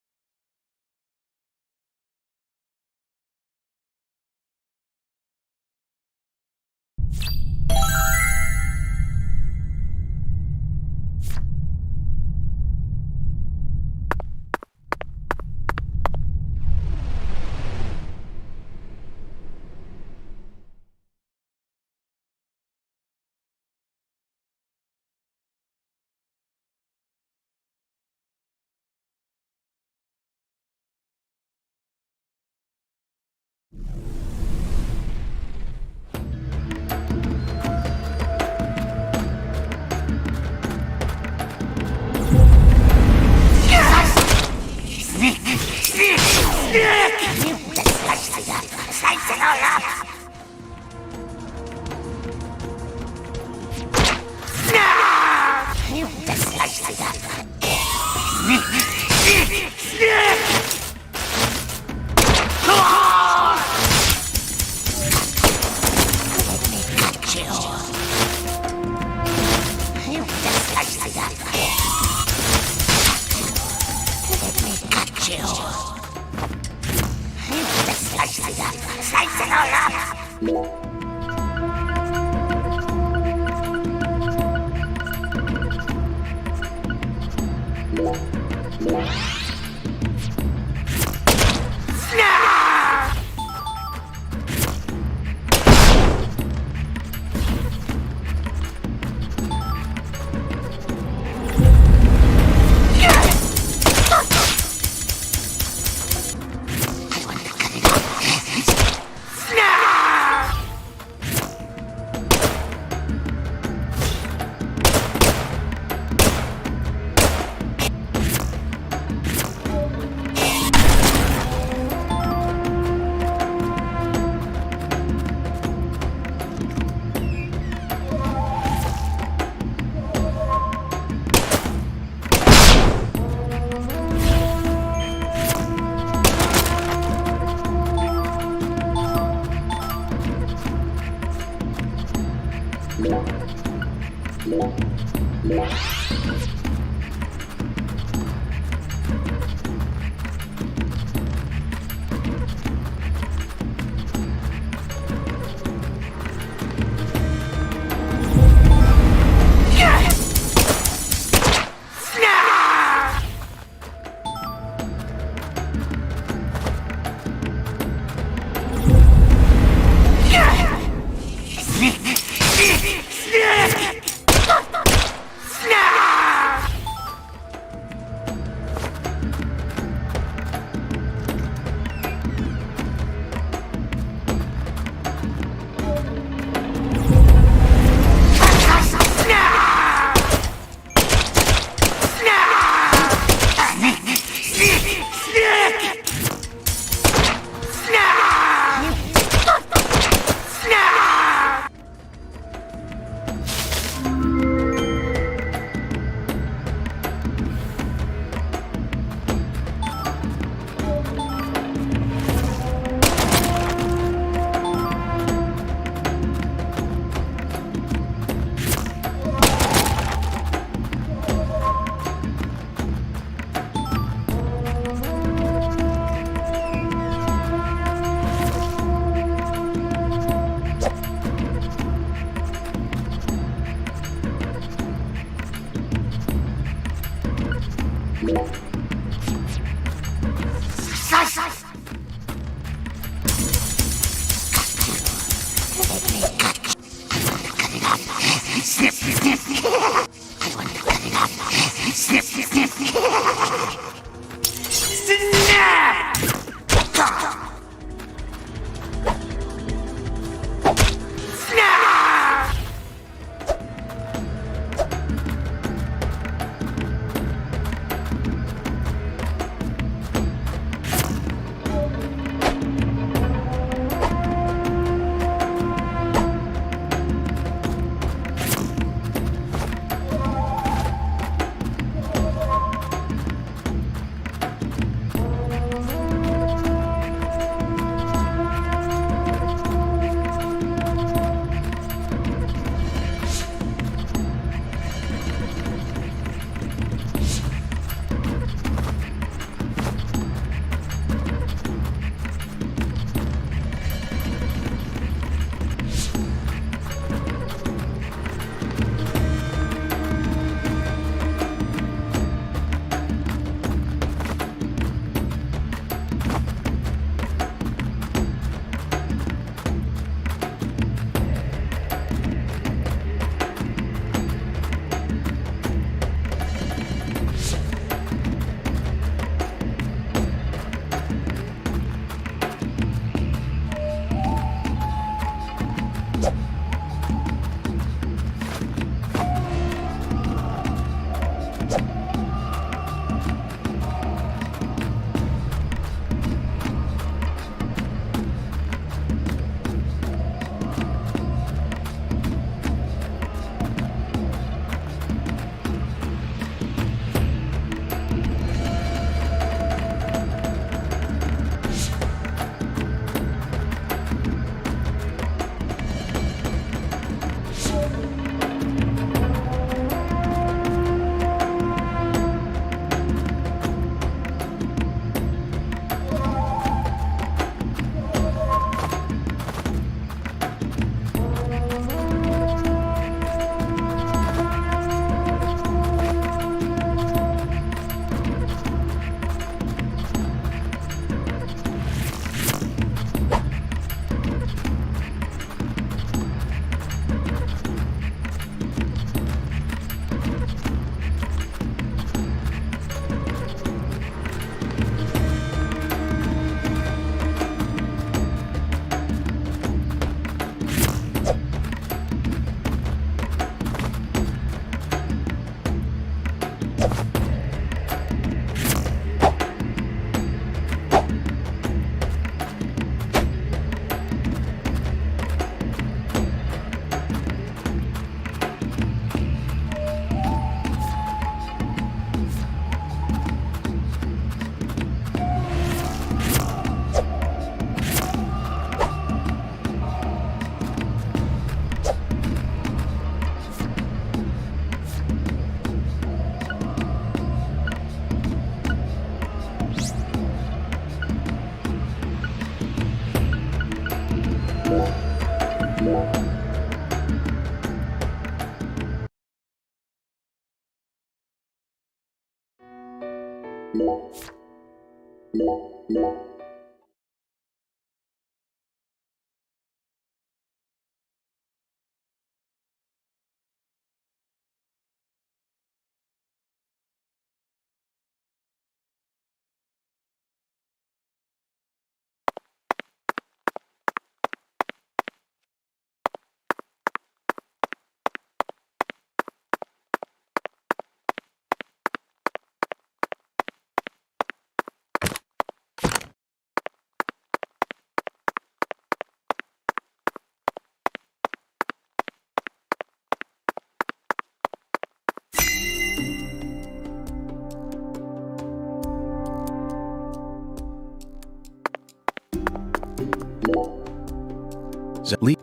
Leap.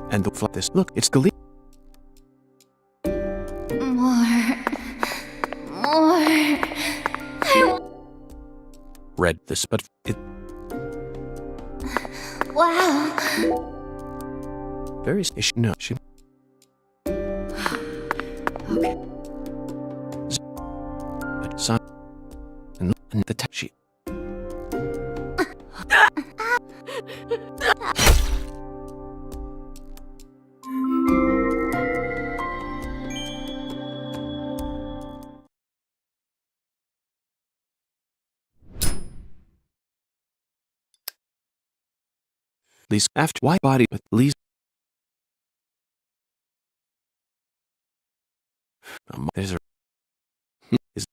And the flip this. Look, it's the leap. More. Read this, but it. Wow. Very. No, she. Okay. But son. the she. Least after white body with least. There's a is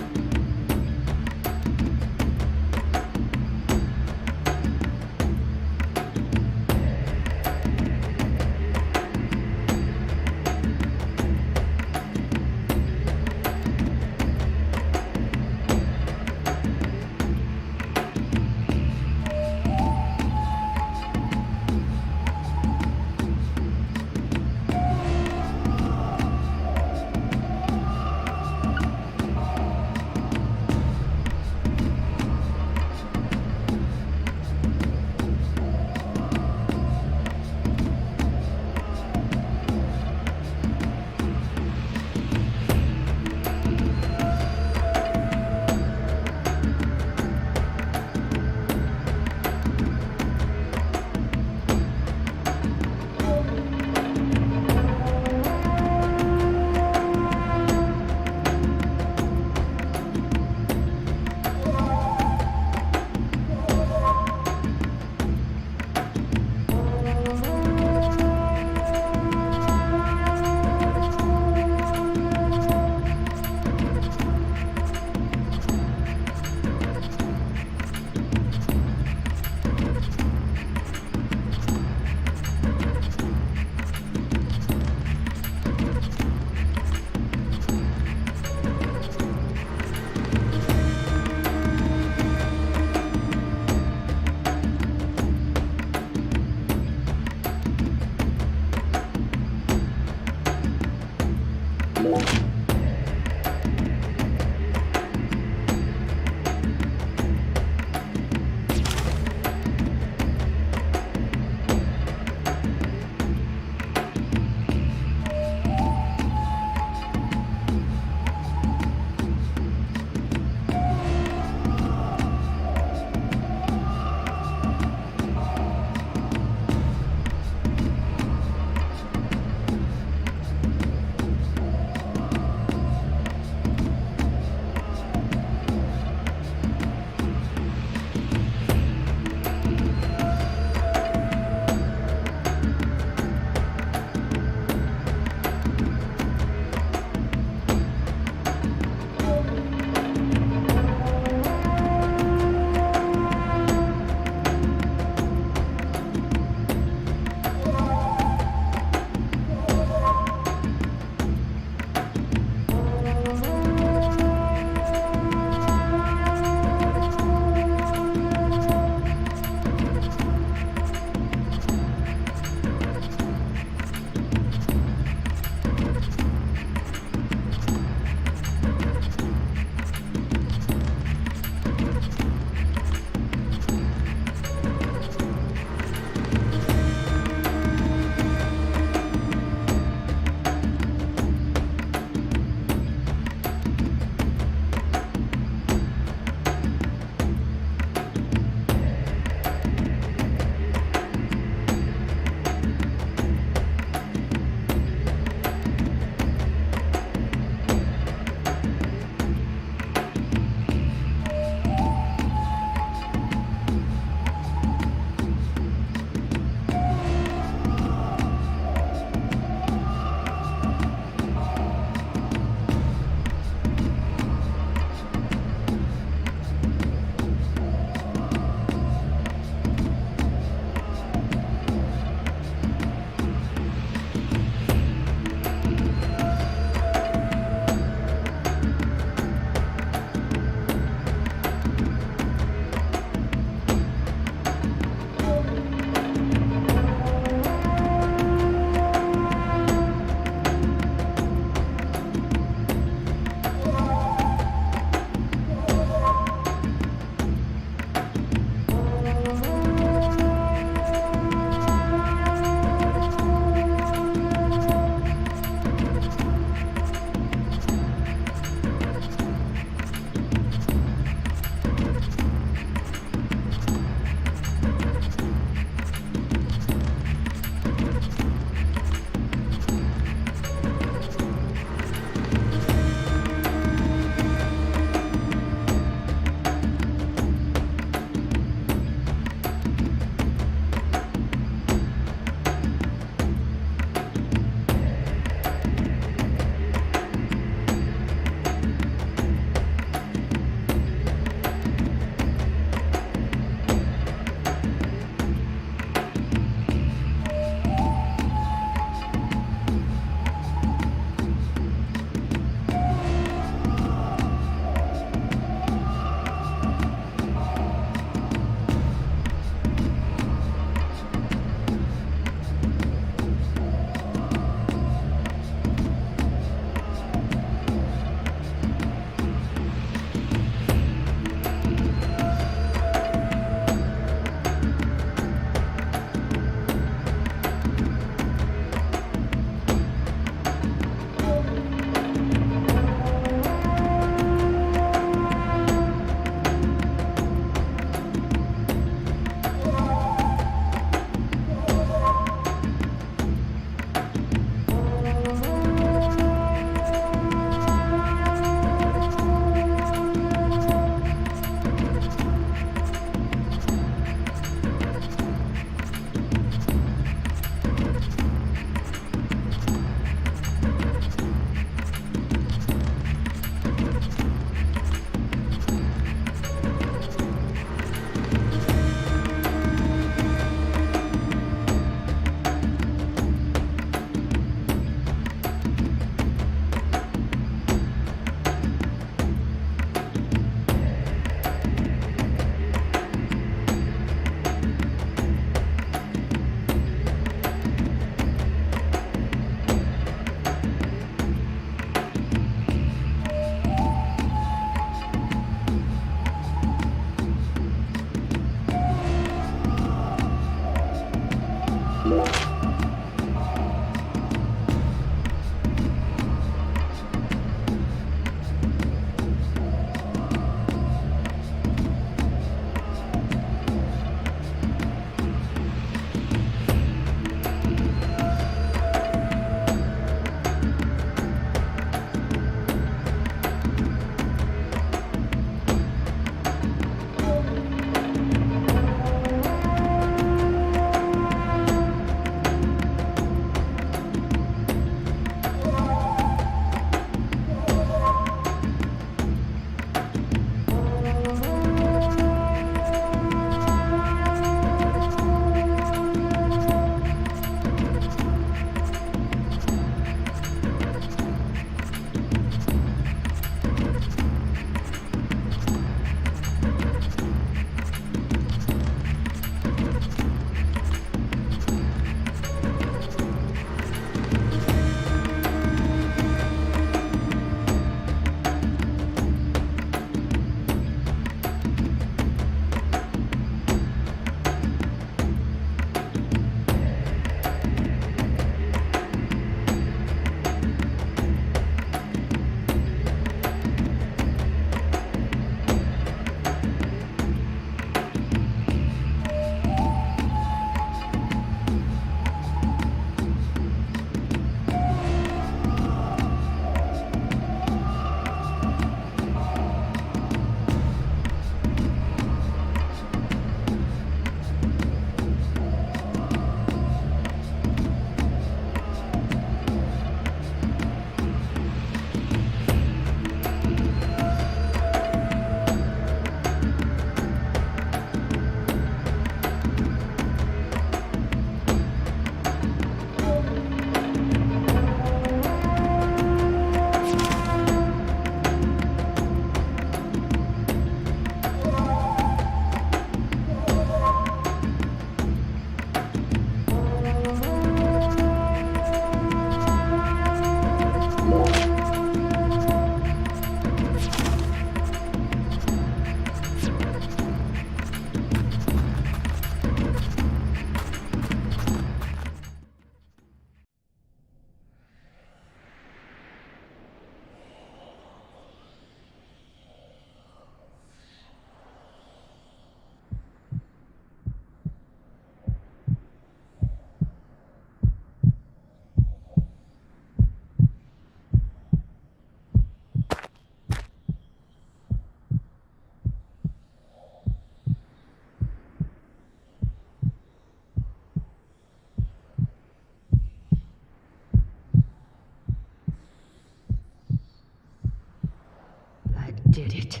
did it.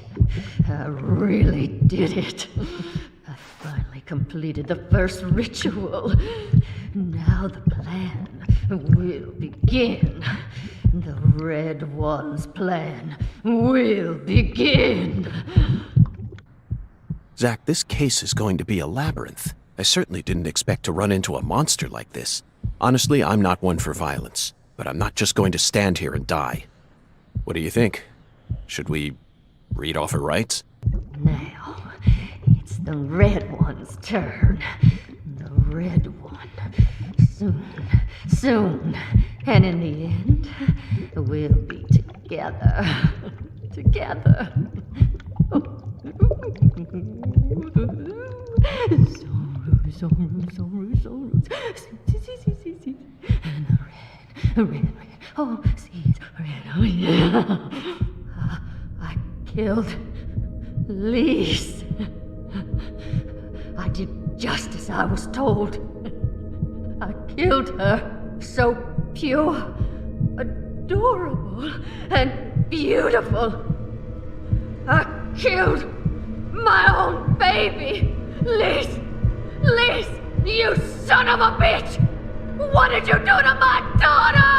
I really did it. I finally completed the first ritual. Now the plan will begin. The Red One's plan will begin. Zack, this case is going to be a labyrinth. I certainly didn't expect to run into a monster like this. Honestly, I'm not one for violence, but I'm not just going to stand here and die. What do you think? Should we read off her rights? Now, it's the Red One's turn. The Red One. Soon. And in the end, we'll be together. Together. And the red. Oh, see, red. Oh, yeah. I killed Lise. I did just as I was told. I killed her, so pure, adorable, and beautiful. I killed my own baby! Lise, you son of a bitch! What did you do to my daughter?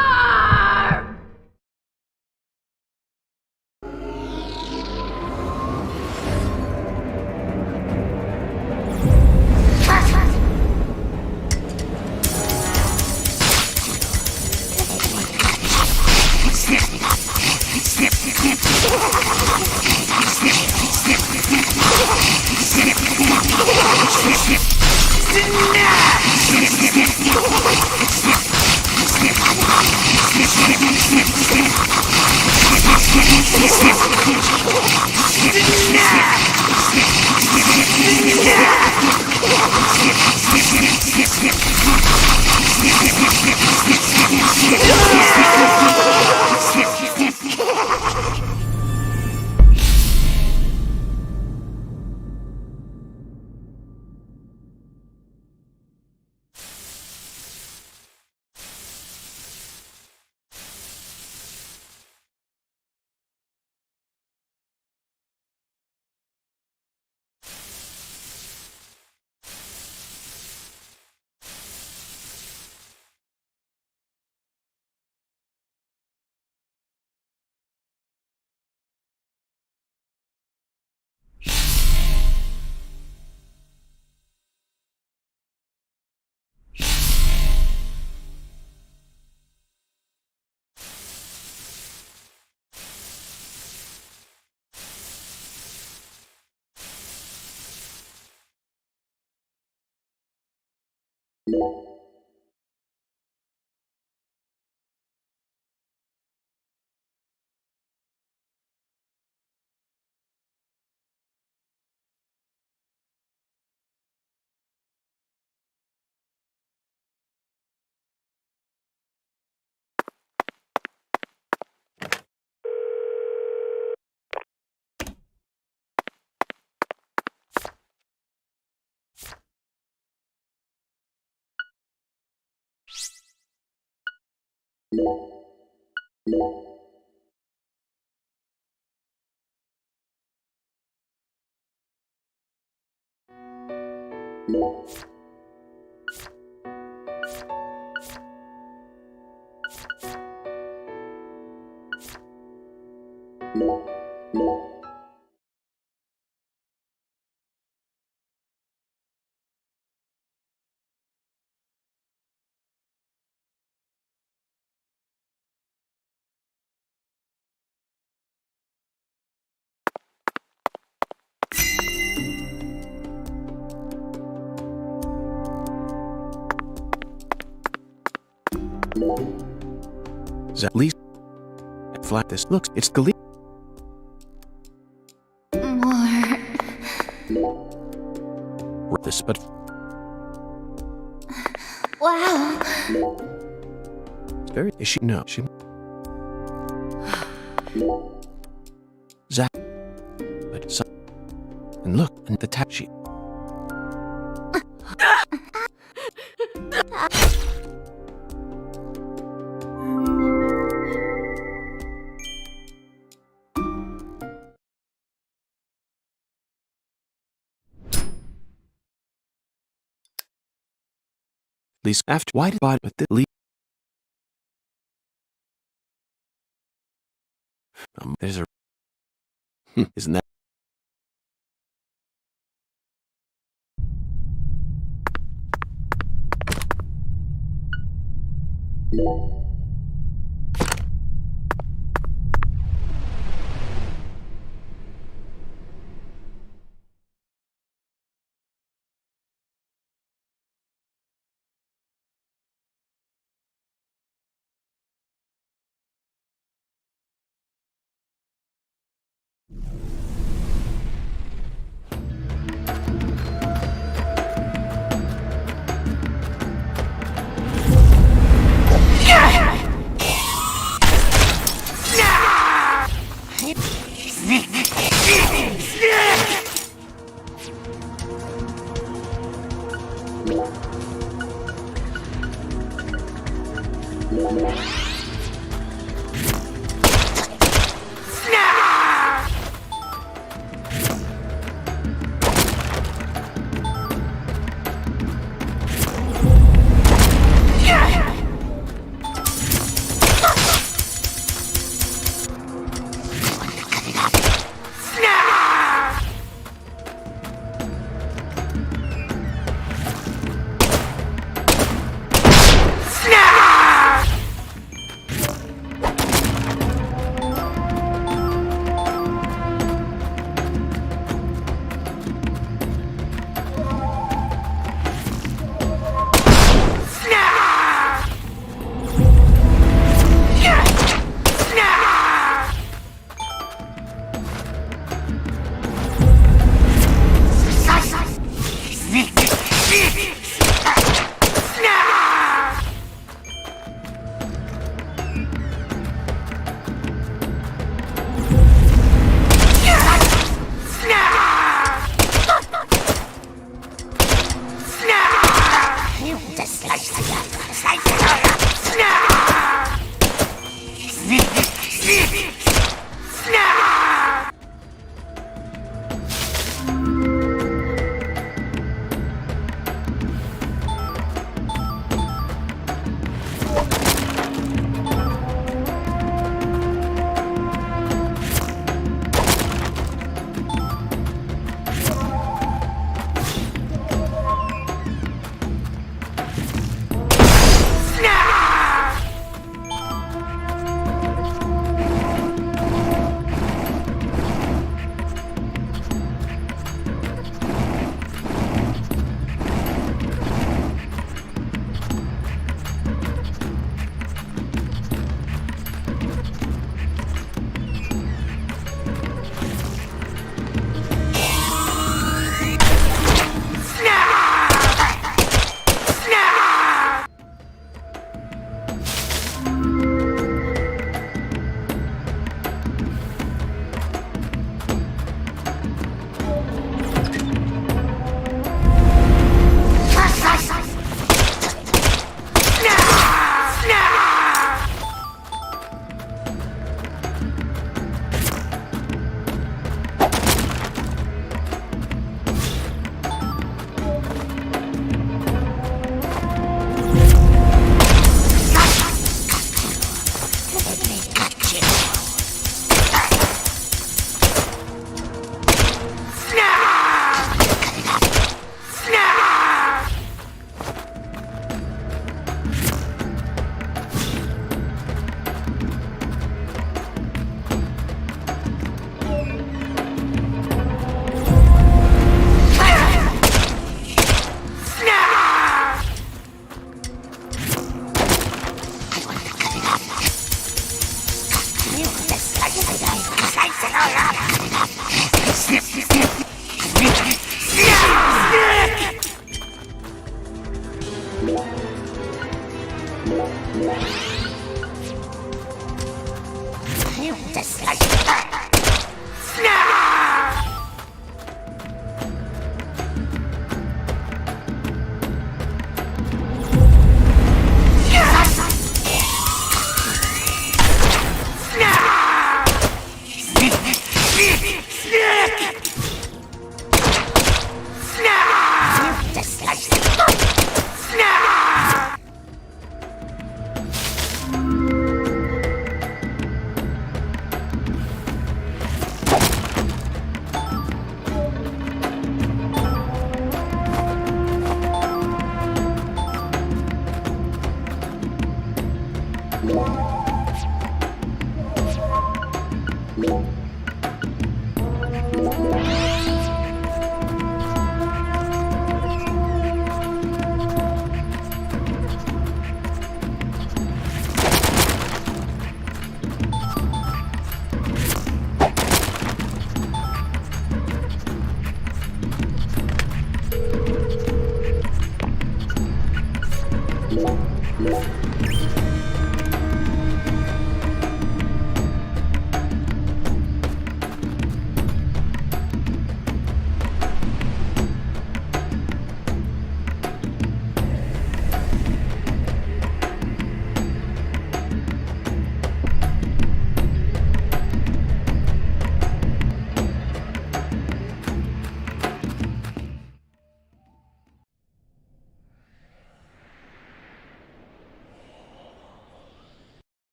At least flat this looks. It's the More. This, but Wow. it's very. Is she? No, she. Zack. But some. And look, and the tap sheet. Least after why did but the lead? There's a isn't that? Yeah!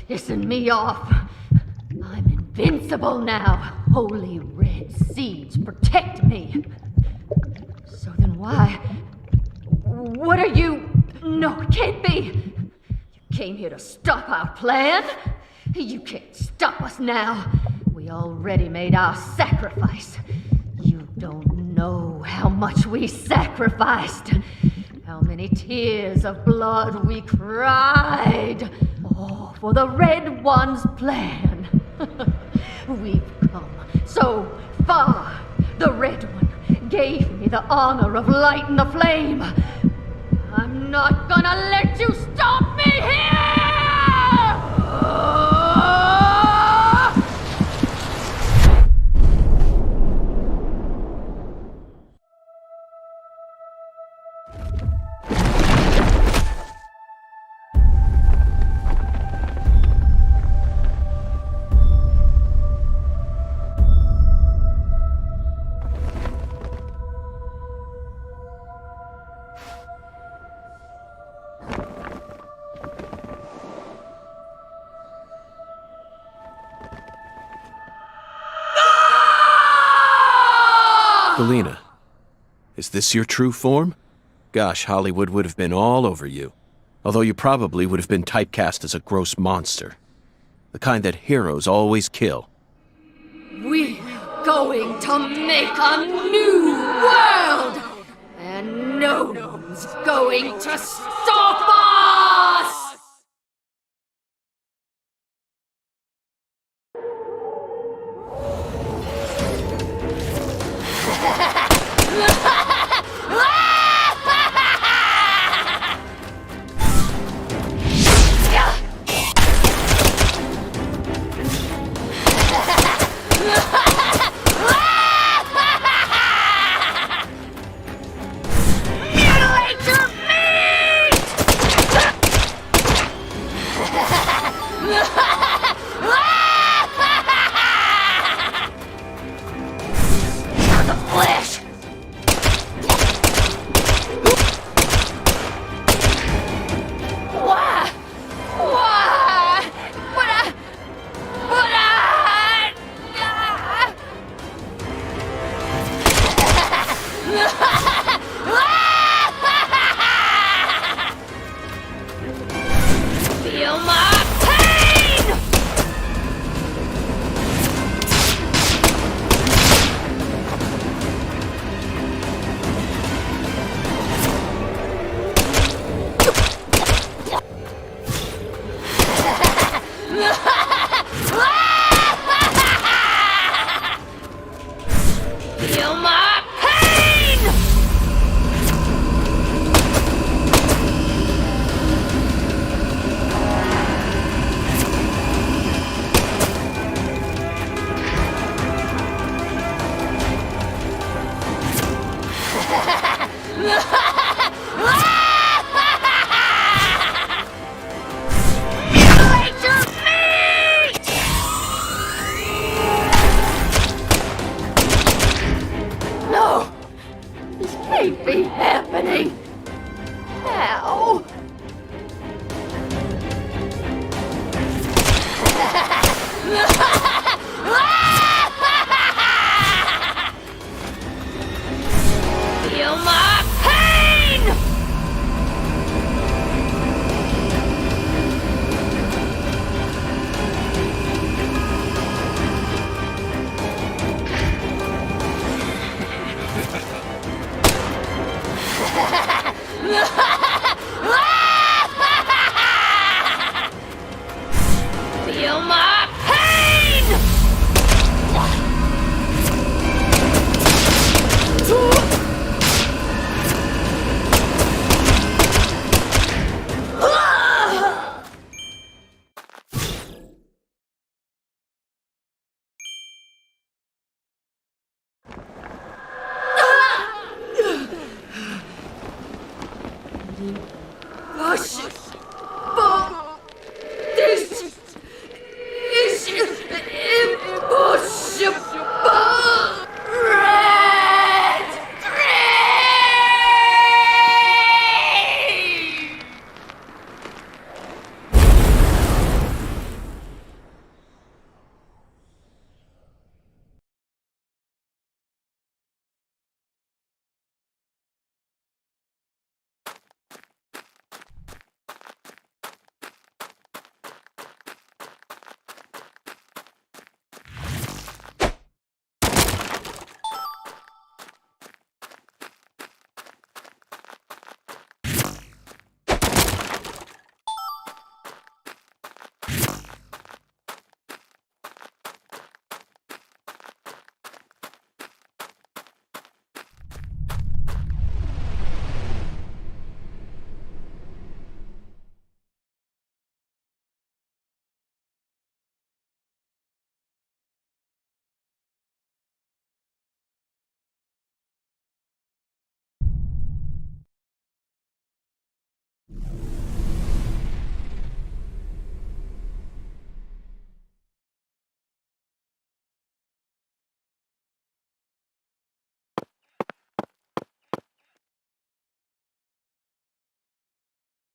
pissing me off. I'm invincible now. Holy red seeds protect me. So then why? What are you? No, it can't be. You came here to stop our plan? You can't stop us now. We already made our sacrifice. You don't know how much we sacrificed. How many tears of blood we cried. All for the Red One's plan. We've come so far. The Red One gave me the honor of lighting the flame. I'm not gonna let you stop me here! Galena, is this your true form? Gosh, Hollywood would have been all over you. Although you probably would have been typecast as a gross monster. The kind that heroes always kill. We're going to make a new world! And no one's going to stop us!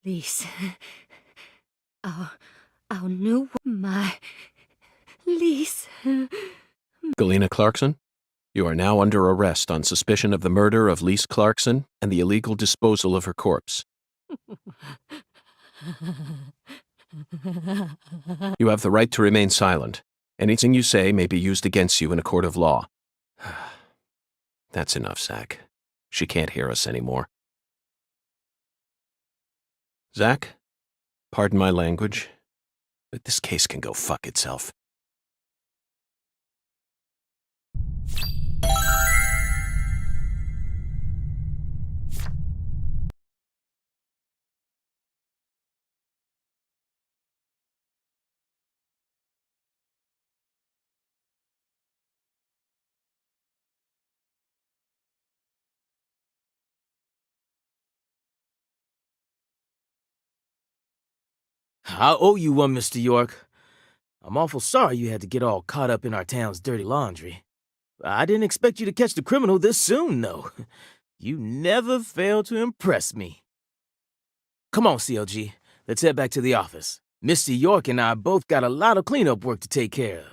Lise. Our new my Lise. Galena Clarkson, you are now under arrest on suspicion of the murder of Lise Clarkson and the illegal disposal of her corpse. You have the right to remain silent. Anything you say may be used against you in a court of law. That's enough, Zach. She can't hear us anymore. Zach, pardon my language, but this case can go fuck itself. I owe you one, Mr. York. I'm awful sorry you had to get all caught up in our town's dirty laundry. I didn't expect you to catch the criminal this soon, though. You never fail to impress me. Come on, CLG. Let's head back to the office. Mr. York and I both got a lot of cleanup work to take care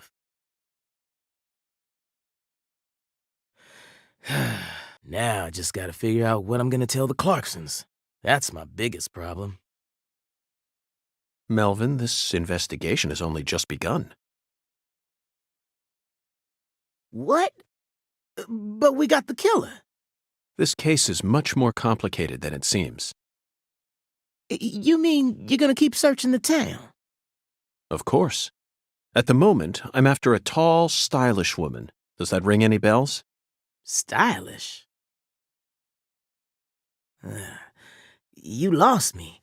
of. Now I just gotta figure out what I'm gonna tell the Clarksons. That's my biggest problem. Melvin, this investigation has only just begun. What? But we got the killer. This case is much more complicated than it seems. You mean you're gonna keep searching the town? Of course. At the moment, I'm after a tall, stylish woman. Does that ring any bells? Stylish? You lost me.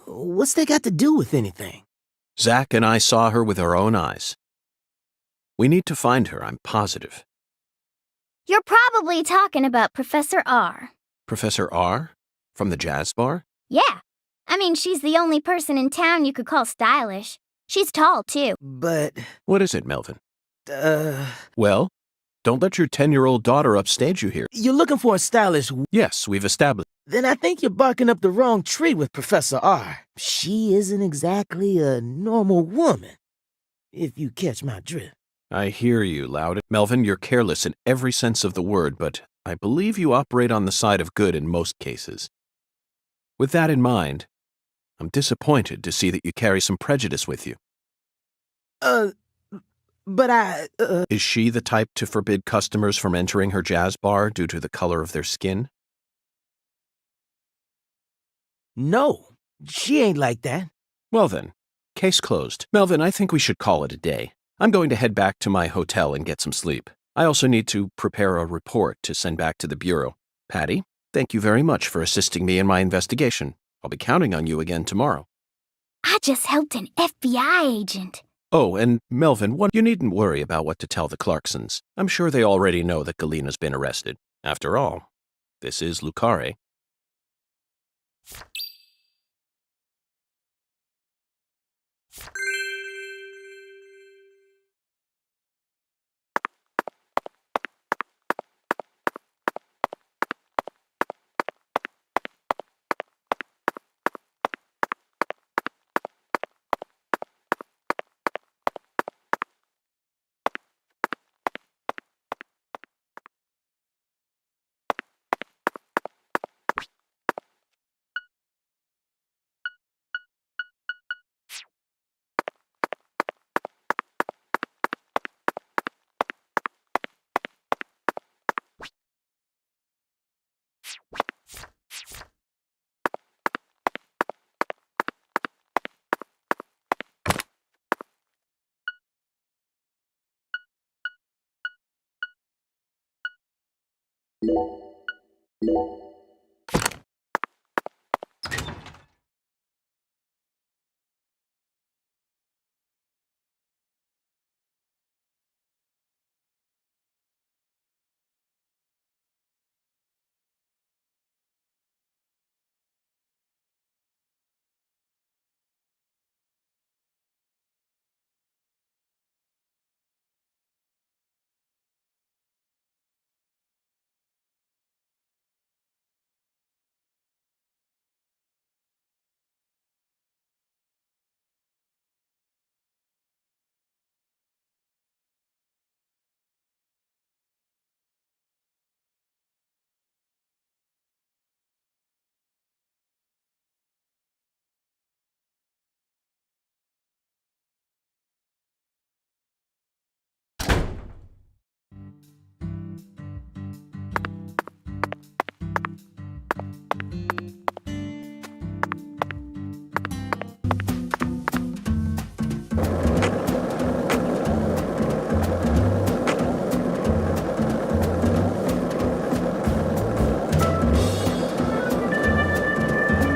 What's that got to do with anything? Zach and I saw her with our own eyes. We need to find her, I'm positive. You're probably talking about Professor R. Professor R? From the jazz bar? Yeah. I mean, she's the only person in town you could call stylish. She's tall, too. But... What is it, Melvin? Well, don't let your 10-year-old daughter upstage you here. You're looking for a stylish... Yes, we've established. Then I think you're barking up the wrong tree with Professor R. She isn't exactly a normal woman, if you catch my drift. I hear you, Loud. Melvin, you're careless in every sense of the word, but I believe you operate on the side of good in most cases. With that in mind, I'm disappointed to see that you carry some prejudice with you. But I, Is she the type to forbid customers from entering her jazz bar due to the color of their skin? No, she ain't like that. Well then, case closed. Melvin, I think we should call it a day. I'm going to head back to my hotel and get some sleep. I also need to prepare a report to send back to the Bureau. Patty, thank you very much for assisting me in my investigation. I'll be counting on you again tomorrow. I just helped an FBI agent. Oh, and Melvin, you needn't worry about what to tell the Clarksons. I'm sure they already know that Galena's been arrested. After all, this is Lucare.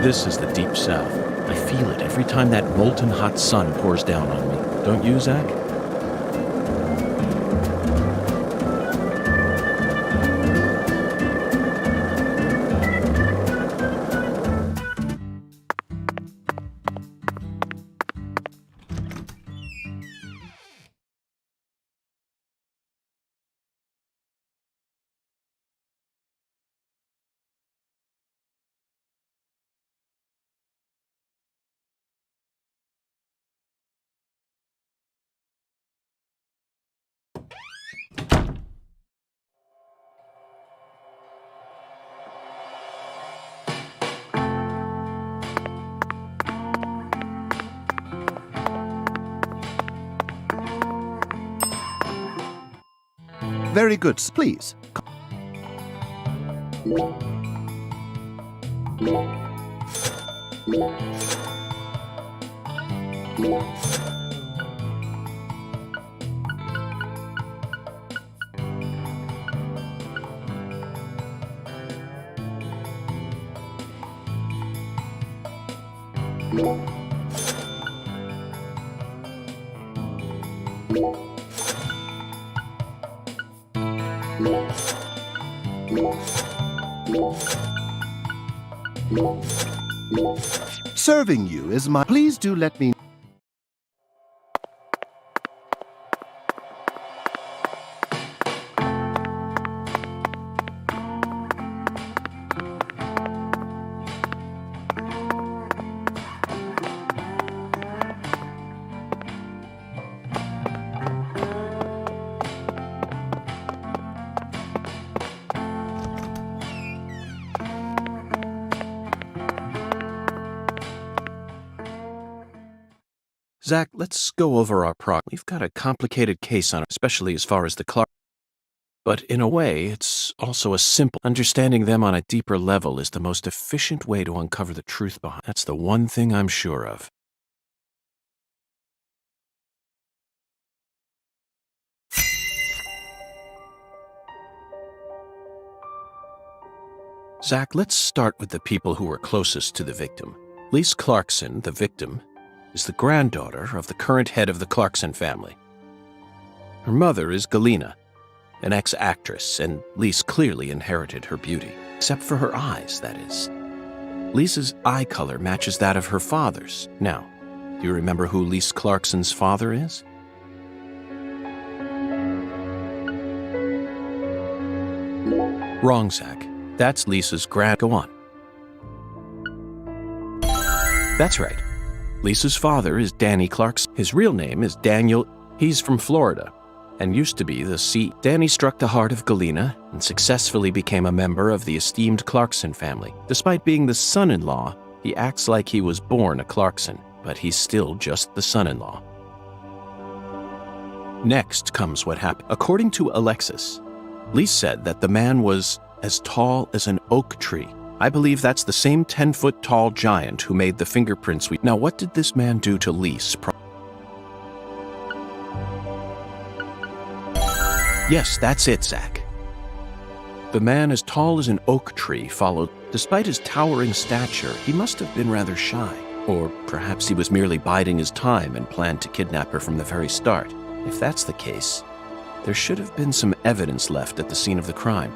This is the Deep South. I feel it every time that molten hot sun pours down on me. Don't you, Zach? Very good, please. Serving you is my... Please do let me... Zach, let's go over our We've got a complicated case on it, especially as far as the Clark. But in a way, it's also a simple. Understanding them on a deeper level is the most efficient way to uncover the truth behind. That's the one thing I'm sure of. Zach, let's start with the people who were closest to the victim. Lise Clarkson, the victim, is the granddaughter of the current head of the Clarkson family. Her mother is Galena, an ex-actress, and Lise clearly inherited her beauty, except for her eyes, that is. Lisa's eye color matches that of her father's. Now, do you remember who Lise Clarkson's father is? Wrong, Zach. That's Lisa's Go on. That's right. Lisa's father is Danny Clarkson. His real name is Daniel. He's from Florida and used to be the Danny struck the heart of Galena and successfully became a member of the esteemed Clarkson family. Despite being the son-in-law, he acts like he was born a Clarkson, but he's still just the son-in-law. Next comes what happened. According to Alexis, Lise said that the man was as tall as an oak tree. I believe that's the same 10-foot-tall giant who made the fingerprints we... Now, what did this man do to Lise? Yes, that's it, Zach. The man as tall as an oak tree followed. Despite his towering stature, he must have been rather shy. Or perhaps he was merely biding his time and planned to kidnap her from the very start. If that's the case, there should have been some evidence left at the scene of the crime.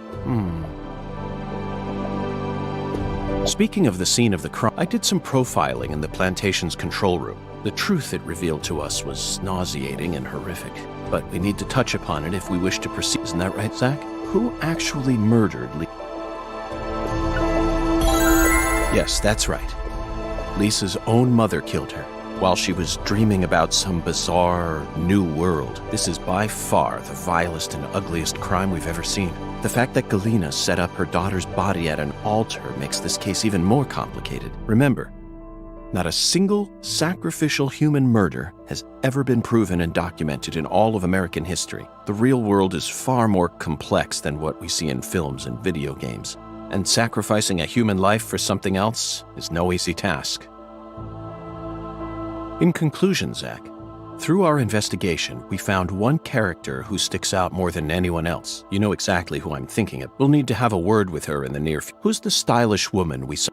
Speaking of the scene of the crime, I did some profiling in the plantation's control room. The truth it revealed to us was nauseating and horrific, but we need to touch upon it if we wish to proceed. Isn't that right, Zach? Who actually murdered Lise? Yes, that's right. Lisa's own mother killed her while she was dreaming about some bizarre new world. This is by far the vilest and ugliest crime we've ever seen. The fact that Galena set up her daughter's body at an altar makes this case even more complicated. Remember, not a single sacrificial human murder has ever been proven and documented in all of American history. The real world is far more complex than what we see in films and video games, and sacrificing a human life for something else is no easy task. In conclusion, Zach, through our investigation, we found one character who sticks out more than anyone else. You know exactly who I'm thinking of. We'll need to have a word with her in the near future. Who's the stylish woman we saw?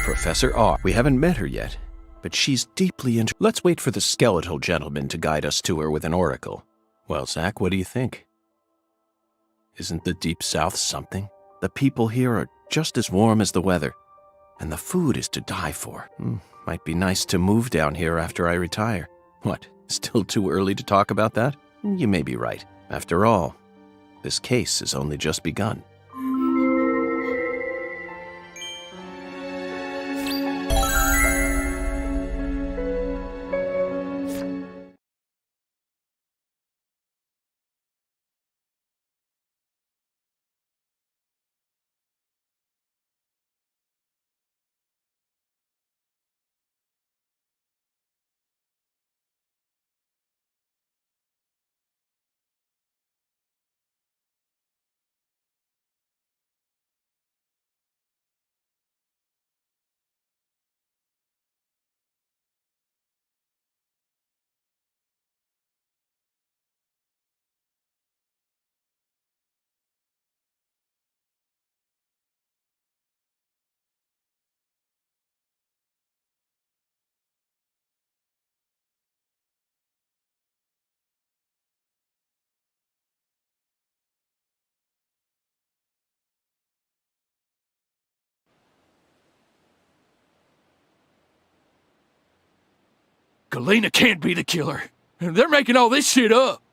Professor R. We haven't met her yet, but she's deeply Let's wait for the skeletal gentleman to guide us to her with an oracle. Well, Zach, what do you think? Isn't the Deep South something? The people here are just as warm as the weather, and the food is to die for. Might be nice to move down here after I retire. What, still too early to talk about that? You may be right. After all, this case has only just begun. Galena can't be the killer. They're making all this shit up.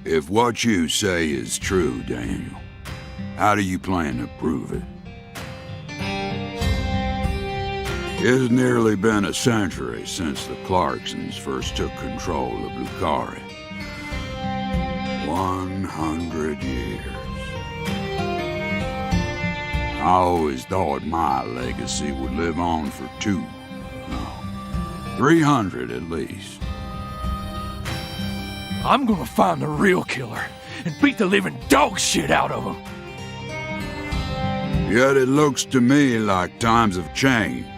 If what you say is true, Daniel, how do you plan to prove it? It's nearly been a century since the Clarksons first took control of Lucari. 100 years. I always thought my legacy would live on for 300 at least. I'm gonna find the real killer and beat the living dog shit out of him. Yet it looks to me like times have changed.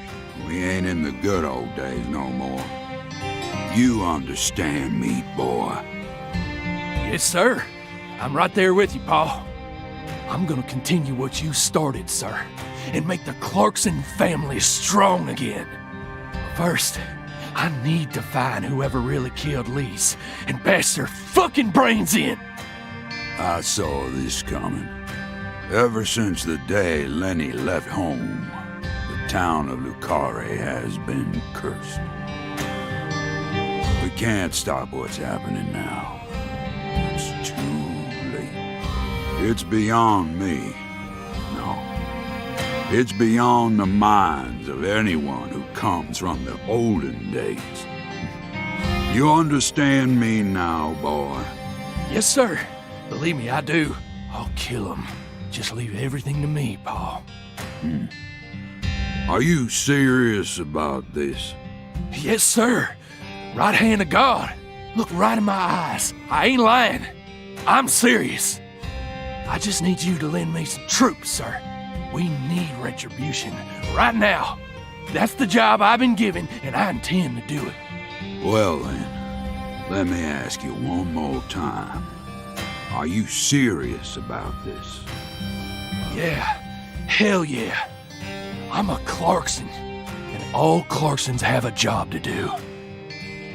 We ain't in the good old days no more. You understand me, boy. Yes, sir. I'm right there with you, Pa. I'm gonna continue what you started, sir, and make the Clarkson family strong again. First, I need to find whoever really killed Lise and bash their fucking brains in. I saw this coming. Ever since the day Lenny left home, the town of Lucari has been cursed. We can't stop what's happening now. It's too late. It's beyond me. No. It's beyond the minds of anyone who comes from the olden days. You understand me now, boy? Yes, sir. Believe me, I do. I'll kill him. Just leave everything to me, Pa. Are you serious about this? Yes, sir. Right hand of God. Look right in my eyes. I ain't lying. I'm serious. I just need you to lend me some troops, sir. We need retribution right now. That's the job I've been given, and I intend to do it. Well then, let me ask you one more time. Are you serious about this? Yeah, hell yeah. I'm a Clarkson, and all Clarksons have a job to do.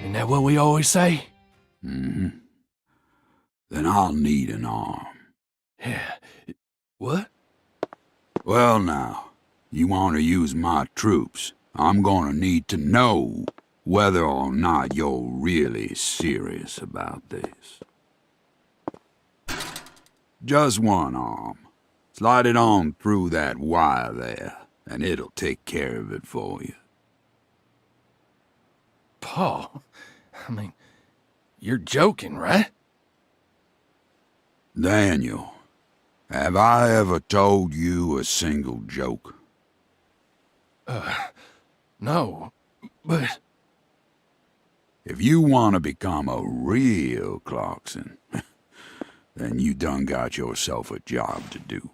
Isn't that what we always say? Then I'll need an arm. Yeah. What? Well now, you want to use my troops, I'm gonna need to know whether or not you're really serious about this. Just one arm. Slide it on through that wire there, and it'll take care of it for you. Paul, I mean, you're joking, right? Daniel, have I ever told you a single joke? No, but... If you want to become a real Clarkson, then you done got yourself a job to do.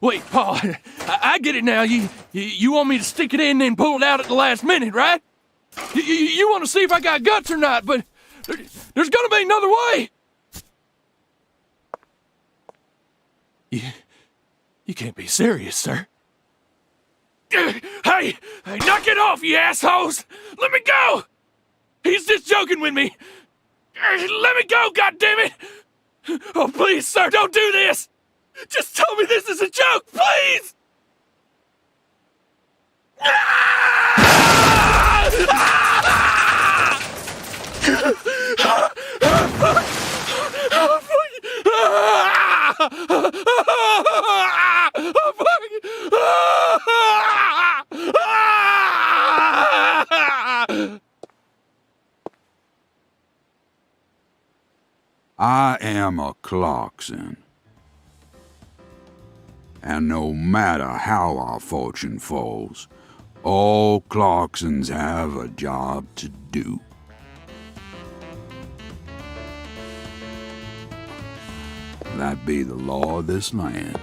Wait, Paul, I get it now. You want me to stick it in and pull it out at the last minute, right? You want to see if I got guts or not, but there's gonna be another way. You can't be serious, sir. Hey, knock it off, you assholes! Let me go! He's just joking with me. Let me go, goddammit! Oh, please, sir, don't do this! Just tell me this is a joke, please! I am a Clarkson. And no matter how our fortune falls, all Clarksons have a job to do. That be the law of this land.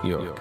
York,